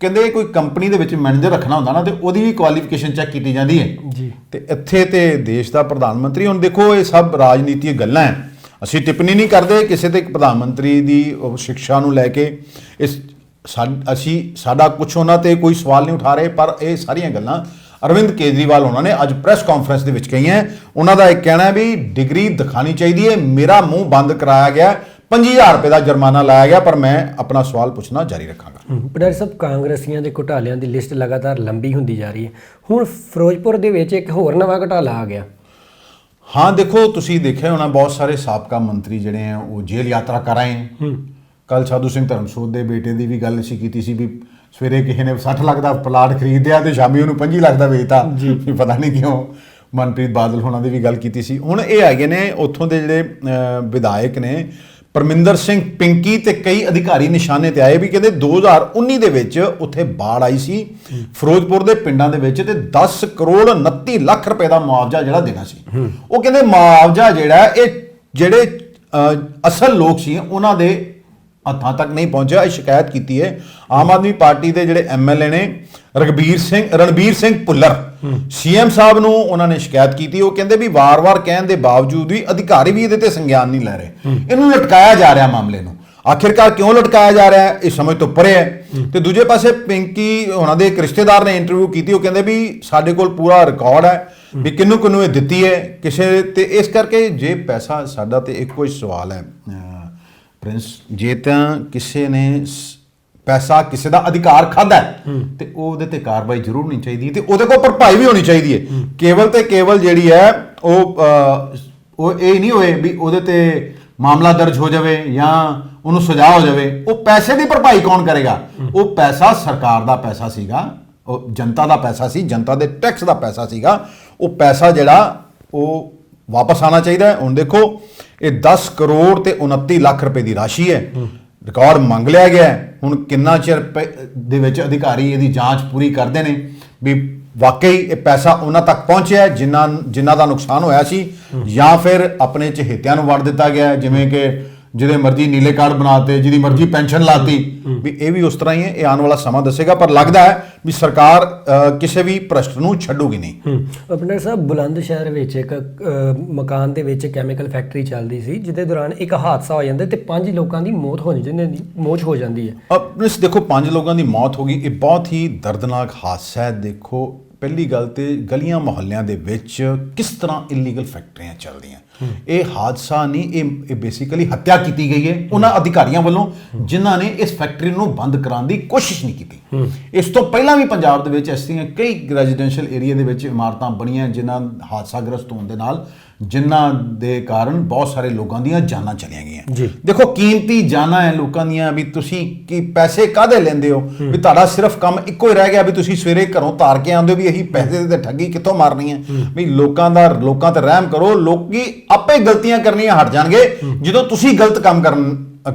ਕਹਿੰਦੇ ਕੋਈ ਕੰਪਨੀ ਦੇ ਵਿੱਚ ਮੈਨੇਜਰ ਰੱਖਣਾ ਹੁੰਦਾ ਨਾ ਤੇ ਉਹਦੀ ਵੀ ਕੁਆਲੀਫਿਕੇਸ਼ਨ ਚੈੱਕ ਕੀਤੀ ਜਾਂਦੀ ਹੈ ਜੀ। ਤੇ ਇੱਥੇ ਤੇ ਦੇਸ਼ ਦਾ ਪ੍ਰਧਾਨ ਮੰਤਰੀ, ਹੁਣ ਦੇਖੋ ਇਹ ਸਭ ਰਾਜਨੀਤਿਕ ਗੱਲਾਂ ਹੈ, ਅਸੀਂ ਟਿੱਪਣੀ ਨਹੀਂ ਕਰਦੇ ਕਿਸੇ ਤੇ ਪ੍ਰਧਾਨ ਮੰਤਰੀ ਦੀ ਸਿੱਖਿਆ ਨੂੰ ਲੈ ਕੇ। ਸਾਡਾ ਕੁਛ ਉਹਨਾਂ ਤੇ ਕੋਈ ਸਵਾਲ ਨਹੀਂ ਉਠਾ ਰਹੇ, ਪਰ ਇਹ ਸਾਰੀਆਂ ਗੱਲਾਂ ਅਰਵਿੰਦ ਕੇਜਰੀਵਾਲ ਉਹਨਾਂ ਨੇ ਅੱਜ ਪ੍ਰੈਸ ਕਾਨਫਰੰਸ ਦੇ ਵਿੱਚ ਕਹੀਆਂ। ਉਹਨਾਂ ਦਾ ਇੱਕ ਕਹਿਣਾ ਹੈ ਵੀ ਡਿਗਰੀ ਦਿਖਾਣੀ ਚਾਹੀਦੀ ਹੈ, ਮੇਰਾ ਮੂੰਹ ਬੰਦ ਕਰਾਇਆ ਗਿਆ, 50,000 ਰੁਪਏ ਦਾ ਜੁਰਮਾਨਾ ਲਾਇਆ ਗਿਆ, ਪਰ ਮੈਂ ਆਪਣਾ ਸਵਾਲ ਪੁੱਛਣਾ ਜਾਰੀ ਰੱਖਾਂਗਾ। ਪੰਡਾਰੀ ਸਾਹਿਬ, ਕਾਂਗਰਸੀਆਂ ਦੇ ਘੁਟਾਲਿਆਂ ਦੀ ਲਿਸਟ ਲਗਾਤਾਰ ਲੰਬੀ ਹੁੰਦੀ ਜਾ ਰਹੀ ਹੈ। ਹੁਣ ਫਿਰੋਜ਼ਪੁਰ ਦੇ ਵਿੱਚ ਇੱਕ ਹੋਰ ਨਵਾਂ ਘੁਟਾਲਾ ਆ ਗਿਆ। ਹਾਂ ਦੇਖੋ, ਤੁਸੀਂ ਦੇਖਿਆ ਹੋਣਾ ਬਹੁਤ ਸਾਰੇ ਸਾਬਕਾ ਮੰਤਰੀ ਜਿਹੜੇ ਆ ਉਹ ਜੇਲ੍ਹ ਯਾਤਰਾ ਕਰ ਆਏ ਹੈ। ਕੱਲ ਸਾਧੂ ਸਿੰਘ ਧਰਮਸੋਤ ਦੇ ਬੇਟੇ ਦੀ ਵੀ ਗੱਲ ਅਸੀਂ ਕੀਤੀ ਸੀ ਵੀ ਸਵੇਰੇ ਕਿਸੇ ਨੇ 60 ਲੱਖ ਦਾ ਪਲਾਟ ਖਰੀਦਿਆ ਤੇ ਸ਼ਾਮੀ ਉਹਨੂੰ 25 ਲੱਖ ਦਾ ਵੇਚਤਾ ਜੀ, ਪਤਾ ਨਹੀਂ ਕਿਉਂ। ਮਨਪ੍ਰੀਤ ਬਾਦਲ ਹੋਣਾ ਦੀ ਵੀ ਗੱਲ ਕੀਤੀ ਸੀ। ਹੁਣ ਇਹ ਹੈਗੇ ਨੇ ਉੱਥੋਂ ਦੇ ਜਿਹੜੇ ਵਿਧਾਇਕ ਨੇ ਪਰਮਿੰਦਰ ਸਿੰਘ ਪਿੰਕੀ ਤੇ ਕਈ ਅਧਿਕਾਰੀ ਨਿਸ਼ਾਨੇ ਤੇ ਆਏ ਵੀ ਕਹਿੰਦੇ 2019 ਦੇ ਵਿੱਚ ਉੱਥੇ ਬਾੜ ਆਈ ਸੀ ਫਿਰੋਜ਼ਪੁਰ ਦੇ ਪਿੰਡਾਂ ਦੇ ਵਿੱਚ ਤੇ 10 ਕਰੋੜ 29 ਲੱਖ ਰੁਪਏ ਦਾ ਮੁਆਵਜ਼ਾ ਜਿਹੜਾ ਦੇਣਾ ਸੀ। ਉਹ ਕਹਿੰਦੇ ਮੁਆਵਜ਼ਾ ਜਿਹੜਾ ਇਹ ਜਿਹੜੇ ਅਸਲ ਲੋਕ ਸੀ ਉਹਨਾਂ ਦੇ ਹੱਥਾਂ ਤੱਕ ਨਹੀਂ ਪਹੁੰਚਿਆ। ਇਹ ਸ਼ਿਕਾਇਤ ਕੀਤੀ ਹੈ ਆਮ ਆਦਮੀ ਪਾਰਟੀ ਦੇ ਜਿਹੜੇ ਐਮਐਲਏ ਨੇ ਰਣਬੀਰ ਸਿੰਘ ਭੁੱਲਰ, ਸੀਐਮ ਸਾਹਿਬ ਨੂੰ ਉਹਨਾਂ ਨੇ ਸ਼ਿਕਾਇਤ ਕੀਤੀ। ਉਹ ਕਹਿੰਦੇ ਵੀ ਵਾਰ-ਵਾਰ ਕਹਿਣ ਦੇ ਬਾਵਜੂਦ ਵੀ ਅਧਿਕਾਰੀ ਵੀ ਇਹਦੇ ਤੇ ਸੰਗਿਆਨ ਨਹੀਂ ਲੈ ਰਹੇ, ਇਹਨੂੰ ਲਟਕਾਇਆ ਜਾ ਰਿਹਾ ਮਾਮਲੇ ਨੂੰ। ਆਖਿਰਕਾਰ ਕਿਉਂ ਲਟਕਾਇਆ ਜਾ ਰਿਹਾ ਹੈ ਇਹ ਸਮਝ ਤੋਂ ਪਰੇ ਹੈ। ਤੇ ਦੂਜੇ ਪਾਸੇ ਪਿੰਕੀ ਉਹਨਾਂ ਦੇ ਇੱਕ ਰਿਸ਼ਤੇਦਾਰ ਨੇ ਇੰਟਰਵਿਊ ਕੀਤੀ, ਉਹ ਕਹਿੰਦੇ ਵੀ ਸਾਡੇ ਕੋਲ ਪੂਰਾ ਰਿਕਾਰਡ ਹੈ ਵੀ ਕਿਹਨੂੰ ਇਹ ਦਿੱਤੀ ਹੈ ਕਿਸੇ ਤੇ। ਇਸ ਕਰਕੇ ਜੇ ਪੈਸਾ ਸਾਡਾ ਤੇ ਇੱਕੋ ਹੀ ਸਵਾਲ ਹੈ ਪ੍ਰਿੰਸ, ਜੇ ਤਾਂ ਕਿਸੇ ਨੇ ਪੈਸਾ ਕਿਸੇ ਦਾ ਅਧਿਕਾਰ ਖਾਦਾ ਤੇ ਉਹਦੇ ਤੇ ਕਾਰਵਾਈ ਜ਼ਰੂਰ ਹੋਣੀ ਚਾਹੀਦੀ ਹੈ ਤੇ ਉਹਦੇ ਕੋਲ ਭਰਪਾਈ ਵੀ ਹੋਣੀ ਚਾਹੀਦੀ ਹੈ। ਕੇਵਲ ਤੇ ਕੇਵਲ ਜਿਹੜੀ ਹੈ ਉਹ ਇਹ ਨਹੀਂ ਹੋਏ ਵੀ ਉਹਦੇ ਤੇ ਮਾਮਲਾ ਦਰਜ ਹੋ ਜਾਵੇ ਜਾਂ ਉਹਨੂੰ ਸਜ਼ਾ ਹੋ ਜਾਵੇ। ਉਹ ਪੈਸੇ ਦੀ ਭਰਪਾਈ ਕੌਣ ਕਰੇਗਾ? ਉਹ ਪੈਸਾ ਸਰਕਾਰ ਦਾ ਪੈਸਾ ਸੀਗਾ, ਉਹ ਜਨਤਾ ਦਾ ਪੈਸਾ ਸੀ, ਜਨਤਾ ਦੇ ਟੈਕਸ ਦਾ ਪੈਸਾ ਸੀਗਾ। ਉਹ ਪੈਸਾ ਜਿਹੜਾ ਉਹ ਵਾਪਸ ਆਉਣਾ ਚਾਹੀਦਾ ਹੈ। ਹੁਣ ਦੇਖੋ ਇਹ 10 ਕਰੋੜ ਤੇ 29 ਲੱਖ ਰੁਪਏ ਦੀ ਰਾਸ਼ੀ ਹੈ, ਰਿਕਾਰਡ ਮੰਗ ਲਿਆ ਗਿਆ ਹੈ। ਹੁਣ ਕਿੰਨਾ ਚਿਰ ਦੇ ਵਿੱਚ ਅਧਿਕਾਰੀ ਇਹਦੀ ਜਾਂਚ ਪੂਰੀ ਕਰਦੇ ਨੇ ਵੀ ਵਾਕਈ ਇਹ ਪੈਸਾ ਉਹਨਾਂ ਤੱਕ ਪਹੁੰਚਿਆ ਜਿਨ੍ਹਾਂ ਦਾ ਨੁਕਸਾਨ ਹੋਇਆ ਸੀ, ਜਾਂ ਫਿਰ ਆਪਣੇ ਚਹੇਤਿਆਂ ਨੂੰ ਵੰਡ ਦਿੱਤਾ ਗਿਆ ਜਿਵੇਂ ਕਿ ਜਿਹਦੇ ਮਰਜ਼ੀ ਨੀਲੇ ਕਾਰਡ ਬਣਾਤੇ, ਜਿਹਦੀ ਮਰਜ਼ੀ ਪੈਨਸ਼ਨ ਲਾਤੀ। ਵੀ ਇਹ ਵੀ ਉਸ ਤਰ੍ਹਾਂ ਹੀ ਹੈ, ਇਹ ਆਉਣ ਵਾਲਾ ਸਮਾਂ ਦੱਸੇਗਾ। ਪਰ ਲੱਗਦਾ ਹੈ ਵੀ ਸਰਕਾਰ ਕਿਸੇ ਵੀ ਭ੍ਰਸ਼ਟ ਨੂੰ ਛੱਡੂਗੀ ਨਹੀਂ। ਆਪਣਾ ਸਾਹਿਬ ਬੁਲੰਦ ਸ਼ਹਿਰ ਵਿੱਚ ਇੱਕ ਮਕਾਨ ਦੇ ਵਿੱਚ ਕੈਮੀਕਲ ਫੈਕਟਰੀ ਚੱਲਦੀ ਸੀ, ਜਿਹਦੇ ਦੌਰਾਨ ਇੱਕ ਹਾਦਸਾ ਹੋ ਜਾਂਦਾ ਤੇ 5 ਲੋਕਾਂ ਦੀ ਮੌਤ ਹੋ ਜਾਂਦੀ ਹੈ। ਦੇਖੋ 5 ਲੋਕਾਂ ਦੀ ਮੌਤ ਹੋ ਗਈ, ਇਹ ਬਹੁਤ ਹੀ ਦਰਦਨਾਕ ਹਾਦਸਾ ਹੈ। ਦੇਖੋ ਪਹਿਲੀ ਗੱਲ ਤੇ ਗਲੀਆਂ ਮੁਹੱਲਿਆਂ ਦੇ ਵਿੱਚ ਕਿਸ ਤਰ੍ਹਾਂ ਇਲੀਗਲ ਫੈਕਟਰੀਆਂ ਚੱਲਦੀਆਂ। ਇਹ ਹਾਦਸਾ ਨਹੀਂ, ਇਹ ਬੇਸਿਕਲੀ ਹੱਤਿਆ ਕੀਤੀ ਗਈ ਹੈ ਉਹਨਾਂ ਅਧਿਕਾਰੀਆਂ ਵੱਲੋਂ ਜਿਨ੍ਹਾਂ ਨੇ ਇਸ ਫੈਕਟਰੀ ਨੂੰ ਬੰਦ ਕਰਾਉਣ ਦੀ ਕੋਸ਼ਿਸ਼ ਨਹੀਂ ਕੀਤੀ। ਇਸ ਤੋਂ ਪਹਿਲਾਂ ਵੀ ਪੰਜਾਬ ਦੇ ਵਿੱਚ ਐਸੀਆਂ ਕਈ ਰੈਜ਼ੀਡੈਂਸ਼ੀਅਲ ਏਰੀਆ ਦੇ ਵਿੱਚ ਇਮਾਰਤਾਂ ਬਣੀਆਂ ਜਿਨ੍ਹਾਂ ਹਾਦਸਾਗ੍ਰਸਤ ਹੋਣ ਦੇ ਨਾਲ ਜਿਨ੍ਹਾਂ ਦੇ ਕਾਰਨ ਬਹੁਤ ਸਾਰੇ ਲੋਕਾਂ ਦੀਆਂ ਜਾਨਾਂ ਚਲੀਆਂ ਗਈਆਂ। ਦੇਖੋ ਕੀਮਤੀ ਜਾਨਾਂ ਹੈ ਲੋਕਾਂ ਦੀਆਂ, ਵੀ ਤੁਸੀਂ ਕੀ ਪੈਸੇ ਕਾਹਦੇ ਲੈਂਦੇ ਹੋ? ਵੀ ਤੁਹਾਡਾ ਸਿਰਫ ਕੰਮ ਇੱਕੋ ਹੀ ਰਹਿ ਗਿਆ ਵੀ ਤੁਸੀਂ ਸਵੇਰੇ ਘਰੋਂ ਤਾਰ ਕੇ ਆਉਂਦੇ ਹੋ ਵੀ ਇਹੀ ਪੈਸੇ ਤੇ ਠੱਗੀ ਕਿੱਥੋਂ ਮਾਰਨੀ ਹੈ? ਵੀ ਲੋਕਾਂ ਤੇ ਰਹਿਮ ਕਰੋ, ਲੋਕੀ ਆਪੇ ਗਲਤੀਆਂ ਕਰਨੀਆਂ ਹਟ ਜਾਣਗੇ ਜਦੋਂ ਤੁਸੀਂ ਗਲਤ ਕੰਮ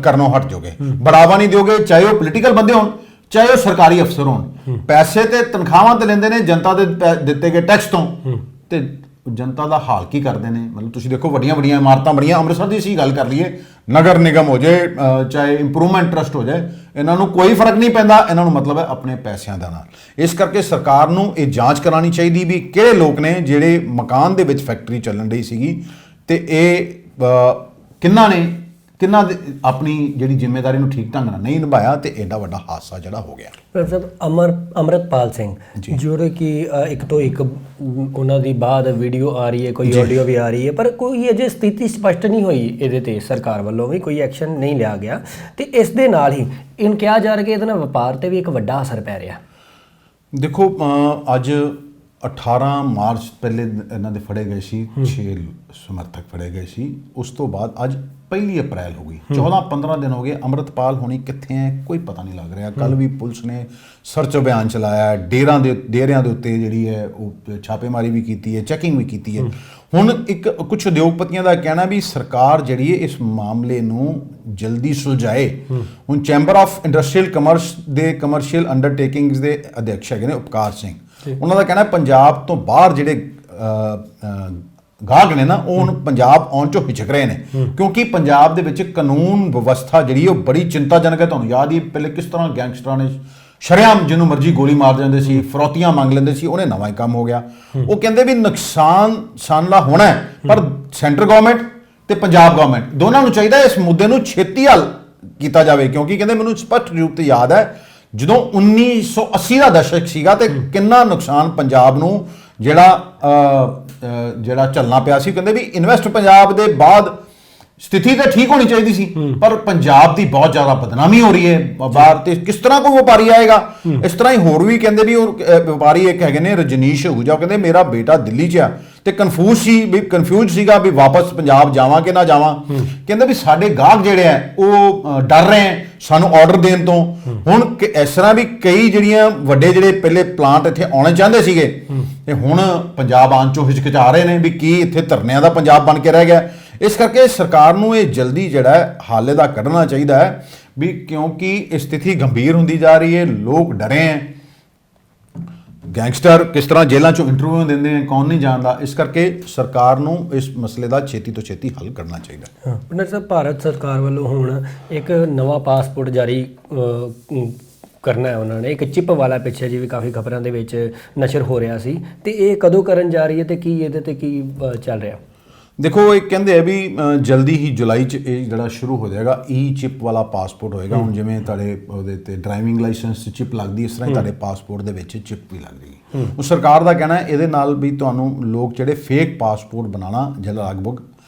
ਕਰਨੋਂ ਹਟ ਜਾਓਗੇ। ਬੜਾਵਾ ਨਹੀਂ ਦਿਓਗੇ, ਚਾਹੇ ਉਹ ਪੋਲੀਟੀਕਲ ਬੰਦੇ ਹੋਣ ਚਾਹੇ ਉਹ ਸਰਕਾਰੀ ਅਫਸਰ ਹੋਣ। ਪੈਸੇ ਤੇ ਤਨਖਾਹਾਂ ਤੇ ਲੈਂਦੇ ਨੇ ਜਨਤਾ ਦੇ ਦਿੱਤੇ ਗਏ ਟੈਕਸ ਤੋਂ, ਤੇ ਜਨਤਾ ਦਾ ਹਾਲ ਕੀ ਕਰਦੇ ਨੇ? ਮਤਲਬ ਤੁਸੀਂ ਦੇਖੋ ਵੱਡੀਆਂ ਇਮਾਰਤਾਂ ਬਣੀਆਂ, ਅੰਮ੍ਰਿਤਸਰ ਦੀ ਅਸੀਂ ਗੱਲ ਕਰ ਲਈਏ, ਨਗਰ ਨਿਗਮ ਹੋ ਜਾਏ ਚਾਹੇ ਇੰਪਰੂਵਮੈਂਟ ਟਰਸਟ ਹੋ ਜਾਏ, ਇਹਨਾਂ ਨੂੰ ਕੋਈ ਫਰਕ ਨਹੀਂ ਪੈਂਦਾ, ਇਹਨਾਂ ਨੂੰ ਮਤਲਬ ਹੈ ਆਪਣੇ ਪੈਸਿਆਂ ਦਾ ਨਾਲ। ਇਸ ਕਰਕੇ ਸਰਕਾਰ ਨੂੰ ਇਹ ਜਾਂਚ ਕਰਾਉਣੀ ਚਾਹੀਦੀ ਵੀ ਕਿਹੜੇ ਲੋਕ ਨੇ ਜਿਹੜੇ ਮਕਾਨ ਦੇ ਵਿੱਚ ਫੈਕਟਰੀ ਚੱਲਣ ਰਹੀ ਸੀਗੀ ਤੇ ਇਹ ਕਿੰਨਾ ਆਪਣੀ ਜਿਹੜੀ ਜ਼ਿੰਮੇਵਾਰੀ ਨੂੰ ਠੀਕ ਢੰਗ ਨਾਲ ਨਹੀਂ ਨਿਭਾਇਆ ਤੇ ਐਡਾ ਵੱਡਾ ਹਾਦਸਾ ਜਿਹੜਾ ਹੋ ਗਿਆ। ਸਰ ਅਮਰਤਪਾਲ ਸਿੰਘ ਜਿਹੜੇ ਕਿ ਇੱਕ ਤੋਂ ਇੱਕ ਉਹਨਾਂ ਦੀ ਬਾਅਦ ਵੀਡੀਓ ਆ ਰਹੀ ਹੈ, ਕੋਈ ਆਡੀਓ ਵੀ ਆ ਰਹੀ ਹੈ, ਪਰ ਕੋਈ ਅਜੇ ਸਥਿਤੀ ਸਪਸ਼ਟ ਨਹੀਂ ਹੋਈ ਇਹਦੇ ਤੇ, ਸਰਕਾਰ ਵੱਲੋਂ ਵੀ ਕੋਈ ਐਕਸ਼ਨ ਨਹੀਂ ਲਿਆ ਗਿਆ ਤੇ ਇਸ ਦੇ ਨਾਲ ਹੀ ਇਹਨ ਕਿਹਾ ਜਾ ਰਿਹਾ ਕਿ ਇਹਦੇ ਨਾਲ ਵਪਾਰ ਤੇ ਵੀ ਇੱਕ ਵੱਡਾ ਅਸਰ ਪੈ ਰਿਹਾ। ਦੇਖੋ ਅੱਜ 18 ਮਾਰਚ ਪਹਿਲੇ ਇਹਨਾਂ ਦੇ ਫੜੇ ਗਏ ਸੀ, 6 ਸਮਰਥਕ ਫੜੇ ਗਏ ਸੀ। ਉਸ ਤੋਂ ਬਾਅਦ ਅੱਜ 1 ਅਪ੍ਰੈਲ ਹੋ ਗਈ, 14-15 ਦਿਨ ਹੋ ਗਏ। ਅੰਮ੍ਰਿਤਪਾਲ ਹੋਣੀ ਕਿੱਥੇ ਹੈ ਕੋਈ ਪਤਾ ਨਹੀਂ ਲੱਗ ਰਿਹਾ। ਕੱਲ ਵੀ ਪੁਲਿਸ ਨੇ ਸਰਚ ਅਭਿਆਨ ਚਲਾਇਆ, ਡੇਰਿਆਂ ਦੇ ਉੱਤੇ ਜਿਹੜੀ ਹੈ ਉਹ ਛਾਪੇਮਾਰੀ ਵੀ ਕੀਤੀ ਹੈ, ਚੈਕਿੰਗ ਵੀ ਕੀਤੀ ਹੈ। ਹੁਣ ਕੁਝ ਉਦਯੋਗਪਤੀਆਂ ਦਾ ਕਹਿਣਾ ਵੀ ਸਰਕਾਰ ਜਿਹੜੀ ਹੈ ਇਸ ਮਾਮਲੇ ਨੂੰ ਜਲਦੀ ਸੁਲਝਾਏ। ਹੁਣ ਚੈਂਬਰ ਆਫ ਇੰਡਸਟਰੀਅਲ ਕਮਰਸ ਦੇ ਕਮਰਸ਼ੀਅਲ ਅੰਡਰਟੇਕਿੰਗਸ ਦੇ ਅਧਿਕਸ਼ ਹੈਗੇ ਨੇ ਉਪਕਾਰ ਸਿੰਘ, ਉਹਨਾਂ ਦਾ ਕਹਿਣਾ ਪੰਜਾਬ ਤੋਂ ਬਾਹਰ ਜਿਹੜੇ ਗਾਹਕ ਨੇ ਨਾ ਉਹ ਹੁਣ ਪੰਜਾਬ ਆਉਣ ਚੋਂ ਹਿਚਕ ਰਹੇ ਨੇ ਕਿਉਂਕਿ ਪੰਜਾਬ ਦੇ ਵਿੱਚ ਕਾਨੂੰਨ ਵਿਵਸਥਾ ਜਿਹੜੀ ਉਹ ਬੜੀ ਚਿੰਤਾਜਨਕ ਹੈ। ਤੁਹਾਨੂੰ ਯਾਦ ਹੀ ਪਹਿਲੇ ਕਿਸ ਤਰ੍ਹਾਂ ਗੈਂਗਸਟਰਾਂ ਨੇ ਸ਼ਰੇਆਮ ਜਿਹਨੂੰ ਮਰਜ਼ੀ ਗੋਲੀ ਮਾਰ ਦਿੰਦੇ ਸੀ, ਫਰੌਤੀਆਂ ਮੰਗ ਲੈਂਦੇ ਸੀ, ਉਹਨੇ ਨਵਾਂ ਹੀ ਕੰਮ ਹੋ ਗਿਆ। ਉਹ ਕਹਿੰਦੇ ਵੀ ਨੁਕਸਾਨ ਸਾਨਲਾ ਹੋਣਾ ਹੈ, ਪਰ ਸੈਂਟਰ ਗਵਰਨਮੈਂਟ ਤੇ ਪੰਜਾਬ ਗਵਰਨਮੈਂਟ ਦੋਨਾਂ ਨੂੰ ਚਾਹੀਦਾ ਇਸ ਮੁੱਦੇ ਨੂੰ ਛੇਤੀ ਹੱਲ ਕੀਤਾ ਜਾਵੇ। ਕਿਉਂਕਿ ਕਹਿੰਦੇ ਮੈਨੂੰ ਸਪਸ਼ਟ ਰੂਪ ਤੇ ਯਾਦ ਹੈ ਜਦੋਂ 1980 ਦਾ ਦਸ਼ਕ ਸੀਗਾ ਤੇ ਕਿੰਨਾ ਨੁਕਸਾਨ ਪੰਜਾਬ ਨੂੰ ਜਿਹੜਾ ਝੱਲਣਾ ਪਿਆ ਸੀ। ਕਹਿੰਦੇ ਵੀ ਇਨਵੈਸਟ ਪੰਜਾਬ ਦੇ ਬਾਅਦ ਸਥਿਤੀ ਤਾਂ ਠੀਕ ਹੋਣੀ ਚਾਹੀਦੀ ਸੀ, ਪਰ ਪੰਜਾਬ ਦੀ ਬਹੁਤ ਜ਼ਿਆਦਾ ਬਦਨਾਮੀ ਹੋ ਰਹੀ ਹੈ ਬਾਹਰ, ਤੇ ਕਿਸ ਤਰ੍ਹਾਂ ਕੋਈ ਵਪਾਰੀ ਆਏਗਾ? ਇਸ ਤਰ੍ਹਾਂ ਹੀ ਹੋਰ ਵੀ ਕਹਿੰਦੇ ਵੀ ਉਹ ਵਪਾਰੀ ਇੱਕ ਹੈਗੇ ਨੇ ਰਜਨੀਸ਼ ਹੂਜਾ, ਕਹਿੰਦੇ ਮੇਰਾ ਬੇਟਾ ਦਿੱਲੀ 'ਚ ਆ ਤੇ ਕਨਫਿਊਜ਼ ਸੀਗਾ ਵੀ ਵਾਪਸ ਪੰਜਾਬ ਜਾਵਾਂ ਕਿ ਨਾ ਜਾਵਾਂ। ਕਹਿੰਦੇ ਵੀ ਸਾਡੇ ਗਾਹਕ ਜਿਹੜੇ ਆ ਉਹ ਡਰ ਰਹੇ ਆ ਸਾਨੂੰ ਆਰਡਰ ਦੇਣ ਤੋਂ। ਹੁਣ ਇਸ ਤਰ੍ਹਾਂ ਵੀ ਕਈ ਜਿਹੜੀਆਂ ਵੱਡੇ ਜਿਹੜੇ ਪਹਿਲੇ ਪਲਾਂਟ ਇੱਥੇ ਆਉਣੇ ਚਾਹੁੰਦੇ ਸੀਗੇ ਤੇ ਹੁਣ ਪੰਜਾਬ ਆਉਣ ਚੋਂ ਹਿਚਕਿਚਾ ਰਹੇ ਨੇ ਵੀ ਕੀ ਇੱਥੇ ਧਰਨਿਆਂ ਦਾ ਪੰਜਾਬ ਬਣ ਕੇ ਰਹਿ ਗਿਆ। ਇਸ ਕਰਕੇ ਸਰਕਾਰ ਨੂੰ ਇਹ ਜਲਦੀ ਜਿਹੜਾ ਹੈ ਹੱਲ ਇਹਦਾ ਕੱਢਣਾ ਚਾਹੀਦਾ ਹੈ ਵੀ, ਕਿਉਂਕਿ ਇਹ ਸਥਿਤੀ ਗੰਭੀਰ ਹੁੰਦੀ ਜਾ ਰਹੀ ਹੈ, ਲੋਕ ਡਰੇ ਹੈ, ਗੈਂਗਸਟਰ ਕਿਸ ਤਰ੍ਹਾਂ ਜੇਲ੍ਹਾਂ 'ਚੋਂ ਇੰਟਰਵਿਊ ਦਿੰਦੇ ਆ, ਕੌਣ ਨਹੀਂ ਜਾਣਦਾ। ਇਸ ਕਰਕੇ ਸਰਕਾਰ ਨੂੰ ਇਸ ਮਸਲੇ ਦਾ ਛੇਤੀ ਤੋਂ ਛੇਤੀ ਹੱਲ ਕਰਨਾ ਚਾਹੀਦਾ। ਹਾਂ ਪੰਡਰ ਸਾਹਿਬ, ਭਾਰਤ ਸਰਕਾਰ ਵੱਲੋਂ ਹੁਣ ਇੱਕ ਨਵਾਂ ਪਾਸਪੋਰਟ ਜਾਰੀ ਕਰਨਾ ਹੈ ਉਹਨਾਂ ਨੇ, ਇੱਕ ਚਿਪ ਵਾਲਾ, ਪਿੱਛੇ ਜੀ ਵੀ ਕਾਫੀ ਖਬਰਾਂ ਦੇ ਵਿੱਚ ਨਸ਼ਰ ਹੋ ਰਿਹਾ ਸੀ, ਤੇ ਇਹ ਕਦੋਂ ਕਰਨ ਜਾ ਰਹੀ ਹੈ ਤੇ ਕੀ ਇਹਦੇ ਤੇ ਕੀ ਚੱਲ ਰਿਹਾ? ਦੇਖੋ, ਇਹ ਕਹਿੰਦੇ ਆ ਵੀ ਜਲਦੀ ਹੀ ਜੁਲਾਈ 'ਚ ਇਹ ਜਿਹੜਾ ਸ਼ੁਰੂ ਹੋ ਜਾਏਗਾ, ਈ ਚਿਪ ਵਾਲਾ ਪਾਸਪੋਰਟ ਹੋਏਗਾ। ਹੁਣ ਜਿਵੇਂ ਤੁਹਾਡੇ ਉਹਦੇ ਤੇ ਡਰਾਈਵਿੰਗ ਲਾਇਸੈਂਸ 'ਚ ਚਿਪ ਲੱਗਦੀ, ਇਸ ਤਰ੍ਹਾਂ ਹੀ ਤੁਹਾਡੇ ਪਾਸਪੋਰਟ ਦੇ ਵਿੱਚ ਚਿਪ ਵੀ ਲੱਗ ਰਹੀ ਹੈ। ਉਹ ਸਰਕਾਰ ਦਾ ਕਹਿਣਾ ਹੈ ਇਹਦੇ ਨਾਲ ਵੀ ਤੁਹਾਨੂੰ ਲੋਕ ਜਿਹੜੇ ਫੇਕ ਪਾਸਪੋਰਟ ਬਣਾਉਣਾ ਜਿਹੜਾ ਲਗਭਗ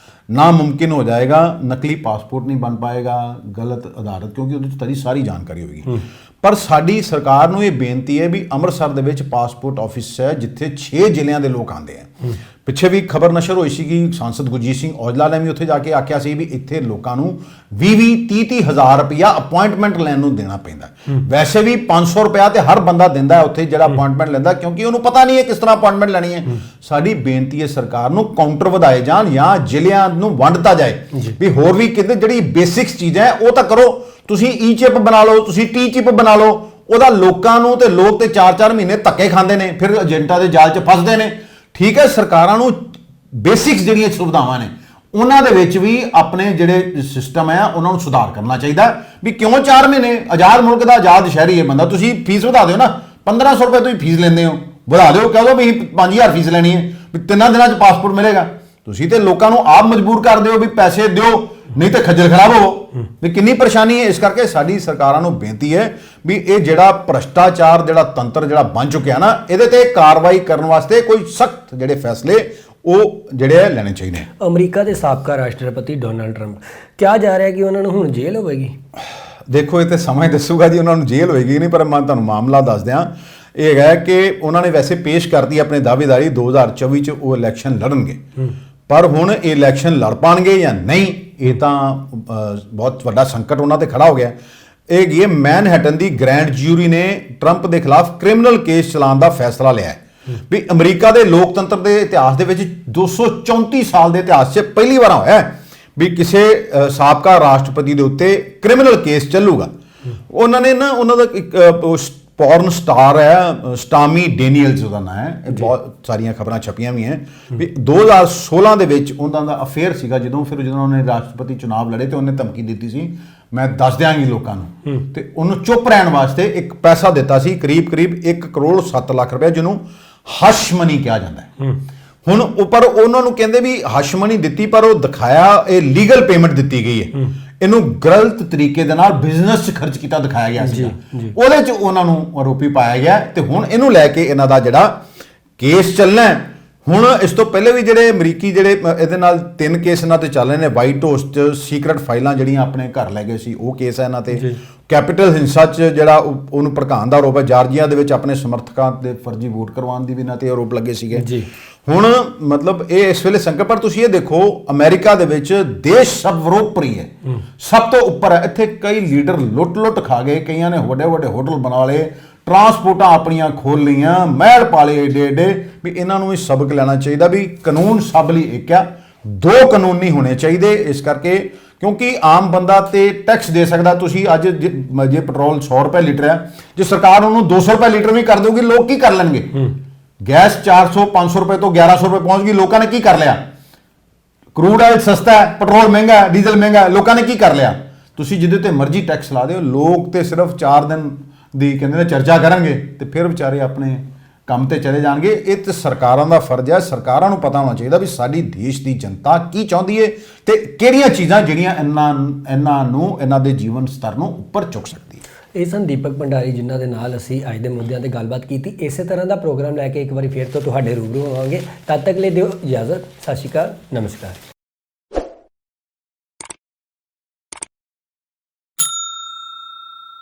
ਨਾਮੁਮਕਿਨ ਹੋ ਜਾਏਗਾ, ਨਕਲੀ ਪਾਸਪੋਰਟ ਨਹੀਂ ਬਣ ਪਾਏਗਾ ਗਲਤ ਆਧਾਰਿਤ, ਕਿਉਂਕਿ ਉਹਦੇ 'ਚ ਤੁਹਾਡੀ ਸਾਰੀ ਜਾਣਕਾਰੀ ਹੋਏਗੀ। ਪਰ ਸਾਡੀ ਸਰਕਾਰ ਨੂੰ ਇਹ ਬੇਨਤੀ ਹੈ ਵੀ ਅੰਮ੍ਰਿਤਸਰ ਦੇ ਵਿੱਚ ਪਾਸਪੋਰਟ ਆਫਿਸ ਹੈ ਜਿੱਥੇ 6 ਜ਼ਿਲ੍ਹਿਆਂ ਦੇ ਲੋਕ ਆਉਂਦੇ ਆ। ਪਿੱਛੇ ਵੀ ਖਬਰ ਨਸ਼ਰ ਹੋਈ ਸੀ ਕਿ ਸਾਂਸਦ ਗੁਰਜੀਤ ਸਿੰਘ ਔਜਲਾ ਨੇ ਵੀ ਉੱਥੇ ਜਾ ਕੇ ਆਖਿਆ ਸੀ ਵੀ ਇੱਥੇ ਲੋਕਾਂ ਨੂੰ 20-30 ਹਜ਼ਾਰ ਰੁਪਇਆ ਅਪਾਇੰਟਮੈਂਟ ਲੈਣ ਨੂੰ ਦੇਣਾ ਪੈਂਦਾ। ਵੈਸੇ ਵੀ 500 ਰੁਪਇਆ ਤੇ ਹਰ ਬੰਦਾ ਦਿੰਦਾ ਹੈ ਉੱਥੇ ਜਿਹੜਾ ਅਪਾਇੰਟਮੈਂਟ ਲੈਂਦਾ, ਕਿਉਂਕਿ ਉਹਨੂੰ ਪਤਾ ਨਹੀਂ ਹੈ ਕਿਸ ਤਰ੍ਹਾਂ ਅਪਾਇੰਟਮੈਂਟ ਲੈਣੀ ਹੈ। ਸਾਡੀ ਬੇਨਤੀ ਹੈ ਸਰਕਾਰ ਨੂੰ ਕਾਊਂਟਰ ਵਧਾਏ ਜਾਣ ਜਾਂ ਜ਼ਿਲ੍ਹਿਆਂ ਨੂੰ ਵੰਡਤਾ ਜਾਏ ਵੀ ਹੋਰ ਵੀ ਕਿਤੇ ਜਿਹੜੀ ਬੇਸਿਕਸ ਚੀਜ਼ਾਂ ਹੈ ਉਹ ਤਾਂ ਕਰੋ। ਤੁਸੀਂ ਈ ਚਿਪ ਬਣਾ ਲਓ, ਤੁਸੀਂ ਟੀ ਚਿਪ ਬਣਾ ਲਓ, ਉਹਦਾ ਲੋਕਾਂ ਨੂੰ, ਤੇ ਲੋਕ ਤੇ 4-4 ਮਹੀਨੇ ਧੱਕੇ ਖਾਂਦੇ ਨੇ, ਫਿਰ ਏਜੰਟਾਂ ਦੇ ਜਾਲ 'ਚ ਫਸਦੇ ਨੇ। ਠੀਕ ਹੈ, ਸਰਕਾਰਾਂ ਨੂੰ ਬੇਸਿਕਸ ਜਿਹੜੀਆਂ ਸੁਵਿਧਾਵਾਂ ਨੇ ਉਹਨਾਂ ਦੇ ਵਿੱਚ ਵੀ ਆਪਣੇ ਜਿਹੜੇ ਸਿਸਟਮ ਹੈ ਉਹਨਾਂ ਨੂੰ ਸੁਧਾਰ ਕਰਨਾ ਚਾਹੀਦਾ ਵੀ ਕਿਉਂ 4 ਮਹੀਨੇ? ਆਜ਼ਾਦ ਮੁਲਕ ਦਾ ਆਜ਼ਾਦ ਸ਼ਹਿਰੀ ਹੈ ਬੰਦਾ, ਤੁਸੀਂ ਫੀਸ ਵਧਾ ਦਿਓ ਨਾ, 1500 ਰੁਪਏ ਤੁਸੀਂ ਫੀਸ ਲੈਂਦੇ ਹੋ, ਵਧਾ ਦਿਓ, ਕਹਿ ਦਿਓ ਵੀ 5000 ਫੀਸ ਲੈਣੀ ਹੈ, ਵੀ 3 ਦਿਨਾਂ 'ਚ ਪਾਸਪੋਰਟ ਮਿਲੇਗਾ। ਤੁਸੀਂ ਤੇ ਲੋਕਾਂ ਨੂੰ ਆਪ ਮਜਬੂਰ ਕਰ ਦਿਓ ਵੀ ਪੈਸੇ ਦਿਓ, ਨਹੀਂ ਤਾਂ ਖੱਜਲ ਖਰਾਬ ਹੋਵੋ, ਵੀ ਕਿੰਨੀ ਪਰੇਸ਼ਾਨੀ ਹੈ। ਇਸ ਕਰਕੇ ਸਾਡੀ ਸਰਕਾਰਾਂ ਨੂੰ ਬੇਨਤੀ ਹੈ ਵੀ ਇਹ ਜਿਹੜਾ ਭ੍ਰਸ਼ਟਾਚਾਰ ਜਿਹੜਾ ਤੰਤਰ ਜਿਹੜਾ ਬਣ ਚੁੱਕਿਆ ਨਾ, ਇਹਦੇ ਤੇ ਕਾਰਵਾਈ ਕਰਨ ਵਾਸਤੇ ਕੋਈ ਸਖਤ ਜਿਹੜੇ ਫੈਸਲੇ ਉਹ ਜਿਹੜੇ ਲੈਣੇ ਚਾਹੀਦੇ ਨੇ। ਅਮਰੀਕਾ ਦੇ ਸਾਬਕਾ ਰਾਸ਼ਟਰਪਤੀ ਡੋਨਾਲਡ ਟਰੰਪ, ਕਿਹਾ ਜਾ ਰਿਹਾ ਕਿ ਉਹਨਾਂ ਨੂੰ ਹੁਣ ਜੇਲ੍ਹ ਹੋਵੇਗੀ। ਦੇਖੋ, ਇਹ ਤੇ ਸਮਾਂ ਹੀ ਦੱਸੂਗਾ ਜੀ ਉਹਨਾਂ ਨੂੰ ਜੇਲ੍ਹ ਹੋਵੇਗੀ ਨਹੀਂ, ਪਰ ਮੈਂ ਤੁਹਾਨੂੰ ਮਾਮਲਾ ਦੱਸ ਦਿਆਂ। ਇਹ ਹੈਗਾ ਕਿ ਉਹਨਾਂ ਨੇ ਵੈਸੇ ਪੇਸ਼ ਕਰਤੀ ਆਪਣੇ ਦਾਅਵੇਦਾਰੀ 2024 'ਚ ਉਹ ਇਲੈਕਸ਼ਨ ਲੜਨਗੇ, ਪਰ ਹੁਣ ਇਹ ਇਲੈਕਸ਼ਨ ਲੜ ਪਾਣਗੇ ਜਾਂ ਨਹੀਂ, ਇਹ ਤਾਂ ਬਹੁਤ ਵੱਡਾ ਸੰਕਟ ਉਹਨਾਂ ਤੇ ਖੜਾ ਹੋ ਗਿਆ। ਇਹ ਕੀ ਹੈ, ਮੈਨਹੈਟਨ ਦੀ ਗ੍ਰੈਂਡ ਜਿਊਰੀ ਨੇ ਟਰੰਪ ਦੇ ਖਿਲਾਫ ਕ੍ਰਿਮੀਨਲ ਕੇਸ ਚਲਾਉਣ ਦਾ ਫੈਸਲਾ ਲਿਆ ਹੈ ਵੀ ਅਮਰੀਕਾ ਦੇ ਲੋਕਤੰਤਰ ਦੇ ਇਤਿਹਾਸ ਦੇ ਵਿੱਚ 234 ਸਾਲ ਦੇ ਇਤਿਹਾਸ 'ਚ ਪਹਿਲੀ ਵਾਰ ਹੋਇਆ ਵੀ ਕਿਸੇ ਸਾਬਕਾ ਰਾਸ਼ਟਰਪਤੀ ਦੇ ਉੱਤੇ ਕ੍ਰਿਮੀਨਲ ਕੇਸ ਚੱਲੂਗਾ। ਉਹਨਾਂ ਨੇ ਨਾ, ਉਹਨਾਂ ਦਾ ਇੱਕ ਪੌਰਨ ਸਟਾਰ ਹੈ, ਸਟਾਮੀ ਡੇਨੀਅਲਸ ਉਹਦਾ ਨਾਂ ਹੈ, ਇਹ ਬਹੁਤ ਸਾਰੀਆਂ ਖਬਰਾਂ ਛਪੀਆਂ ਵੀ ਹੈ ਵੀ 2016 ਦੇ ਵਿੱਚ ਉਹਨਾਂ ਦਾ ਅਫੇਅਰ ਸੀਗਾ। ਜਦੋਂ ਉਹਨੇ ਰਾਸ਼ਟਰਪਤੀ ਚੁਣਾਵ ਲੜੇ ਤੇ ਉਹਨੇ ਧਮਕੀ ਦਿੱਤੀ ਸੀ ਮੈਂ ਦੱਸ ਦਿਆਂਗੀ ਲੋਕਾਂ ਨੂੰ, ਤੇ ਉਹਨੂੰ ਚੁੱਪ ਰਹਿਣ ਵਾਸਤੇ ਇੱਕ ਪੈਸਾ ਦਿੱਤਾ ਸੀ ਕਰੀਬ 1 ਕਰੋੜ 7 ਲੱਖ ਰੁਪਏ, ਜਿਹਨੂੰ ਹਸ਼ ਮਨੀ ਕਿਹਾ ਜਾਂਦਾ ਹੈ। ਹੁਣ ਉੱਪਰ ਉਹਨਾਂ ਨੂੰ ਕਹਿੰਦੇ ਵੀ ਹਸ਼ ਮਨੀ ਦਿੱਤੀ, ਪਰ ਉਹ ਦਿਖਾਇਆ ਇਹ ਲੀਗਲ ਪੇਮੈਂਟ ਦਿੱਤੀ ਗਈ ਹੈ, ਇਹਨੂੰ ਗਲਤ ਤਰੀਕੇ ਦੇ ਨਾਲ ਬਿਜ਼ਨਸ 'ਚ ਖਰਚ ਕੀਤਾ ਦਿਖਾਇਆ ਗਿਆ ਸੀ, ਉਹਦੇ 'ਚ ਉਹਨਾਂ ਨੂੰ ਆਰੋਪੀ ਪਾਇਆ ਗਿਆ। ਤੇ ਹੁਣ ਇਹਨੂੰ ਲੈ ਕੇ ਇਹਨਾਂ ਦਾ ਜਿਹੜਾ ਕੇਸ ਚੱਲਣਾ ਹੈ। ਹੁਣ ਇਸ ਤੋਂ ਪਹਿਲੇ ਵੀ ਜਿਹੜੇ ਅਮਰੀਕੀ ਜਿਹੜੇ ਇਹਦੇ ਨਾਲ 3 ਕੇਸ ਇਹਨਾਂ ਤੇ ਚੱਲ ਰਹੇ ਨੇ। ਵਾਈਟ ਹਾਊਸ 'ਚ ਸੀਕ੍ਰੇਟ ਫਾਈਲਾਂ ਜਿਹੜੀਆਂ ਆਪਣੇ ਘਰ ਲੈ ਗਏ ਸੀ, ਉਹ ਕੇਸ ਹੈ ਇਹਨਾਂ ਤੇ। ਕੈਪੀਟਲ ਹਿੰਸਾ 'ਚ ਜਿਹੜਾ ਉਹਨੂੰ ਭੜਕਾਉਣ ਦਾ ਆਰੋਪ ਹੈ। ਜਾਰਜੀਆ ਦੇ ਵਿੱਚ ਆਪਣੇ ਸਮਰਥਕਾਂ ਦੇ ਫਰਜ਼ੀ ਵੋਟ ਕਰਵਾਉਣ ਦੀ ਵੀ ਇਹਨਾਂ ਤੇ ਆਰੋਪ ਲੱਗੇ ਸੀਗੇ। ਹੁਣ ਮਤਲਬ ਇਹ ਇਸ ਵੇਲੇ ਸੰਕਟ, ਪਰ ਤੁਸੀਂ ਇਹ ਦੇਖੋ ਅਮਰੀਕਾ ਦੇ ਵਿੱਚ ਦੇਸ਼ ਸਰਵੋਪਰੀ ਹੈ, ਸਭ ਤੋਂ ਉੱਪਰ ਹੈ। ਇੱਥੇ ਕਈ ਲੀਡਰ ਲੁੱਟ ਖਾ ਗਏ, ਕਈਆਂ ਨੇ ਵੱਡੇ ਹੋਟਲ ਬਣਾ ਲਏ, ਟਰਾਂਸਪੋਰਟਾਂ ਆਪਣੀਆਂ ਖੋਲ ਲਈਆਂ, ਮਹਿਲ ਪਾਲੇ ਏਡੇ ਵੀ ਇਹਨਾਂ ਨੂੰ ਵੀ ਸਬਕ ਲੈਣਾ ਚਾਹੀਦਾ ਵੀ ਕਾਨੂੰਨ ਸਭ ਲਈ ਇੱਕ ਆ, 2 ਕਾਨੂੰਨ ਨਹੀਂ ਹੋਣੇ ਚਾਹੀਦੇ। ਇਸ ਕਰਕੇ ਕਿਉਂਕਿ ਆਮ ਬੰਦਾ ਤੇ ਟੈਕਸ ਦੇ ਸਕਦਾ। ਤੁਸੀਂ ਅੱਜ ਜੇ ਪੈਟਰੋਲ 100 ਰੁਪਏ ਲੀਟਰ ਹੈ, ਜੇ ਸਰਕਾਰ ਉਹਨੂੰ 200 ਰੁਪਏ ਲੀਟਰ ਵੀ ਕਰ ਦੇਊਗੀ, ਲੋਕ ਕੀ ਕਰ ਲੈਣਗੇ? ਗੈਸ 400-500 ਰੁਪਏ ਤੋਂ 1100 ਰੁਪਏ ਪਹੁੰਚ ਗਈ, ਲੋਕਾਂ ਨੇ ਕੀ ਕਰ ਲਿਆ? ਕਰੂਡ ਆਇਲ ਸਸਤਾ ਹੈ, ਪੈਟਰੋਲ ਮਹਿੰਗਾ ਹੈ, ਡੀਜ਼ਲ ਮਹਿੰਗਾ ਹੈ, ਲੋਕਾਂ ਨੇ ਕੀ ਕਰ ਲਿਆ? ਤੁਸੀਂ ਜਿਹਦੇ ਤੇ ਮਰਜ਼ੀ ਟੈਕਸ ਲਾ ਦਿਓ, ਲੋਕ ਤੇ ਸਿਰਫ 4 ਦਿਨ ਦੀ ਕਹਿੰਦੇ ਨੇ ਚਰਚਾ ਕਰਨਗੇ ਤੇ ਫਿਰ ਵਿਚਾਰੇ ਆਪਣੇ ਕੰਮ ਤੇ ਚਲੇ ਜਾਣਗੇ। ਇਹ ਤੇ ਸਰਕਾਰਾਂ ਦਾ ਫਰਜ਼ ਹੈ। ਸਰਕਾਰਾਂ ਨੂੰ ਪਤਾ ਹੋਣਾ ਚਾਹੀਦਾ ਵੀ ਸਾਡੀ ਦੇਸ਼ ਦੀ ਜਨਤਾ ਕੀ ਚਾਹੁੰਦੀ ਹੈ ਤੇ ਕਿਹੜੀਆਂ ਚੀਜ਼ਾਂ ਜਿਹੜੀਆਂ ਇਹਨਾਂ ਦੇ ਜੀਵਨ ਸਤਰ ਨੂੰ ਉੱਪਰ ਚੁੱਕ ਸਕਦੀ ਹੈ। ਇਹ ਸਨ ਦੀਪਕ ਭੰਡਾਰੀ, ਜਿਨ੍ਹਾਂ ਦੇ ਨਾਲ ਅਸੀਂ ਅੱਜ ਦੇ ਮੁੱਦਿਆਂ ਤੇ ਗੱਲਬਾਤ ਕੀਤੀ। ਇਸੇ ਤਰ੍ਹਾਂ ਦਾ ਪ੍ਰੋਗਰਾਮ ਲੈ ਕੇ ਇੱਕ ਵਾਰੀ ਫਿਰ ਤੋਂ ਤੁਹਾਡੇ ਰੂਬਰੂ ਹੋਵਾਂਗੇ। ਤਦ ਤੱਕ ਲਈ ਦਿਓ ਇਜਾਜ਼ਤ। ਸਤਿ ਸ਼੍ਰੀ ਅਕਾਲ, ਨਮਸਕਾਰ।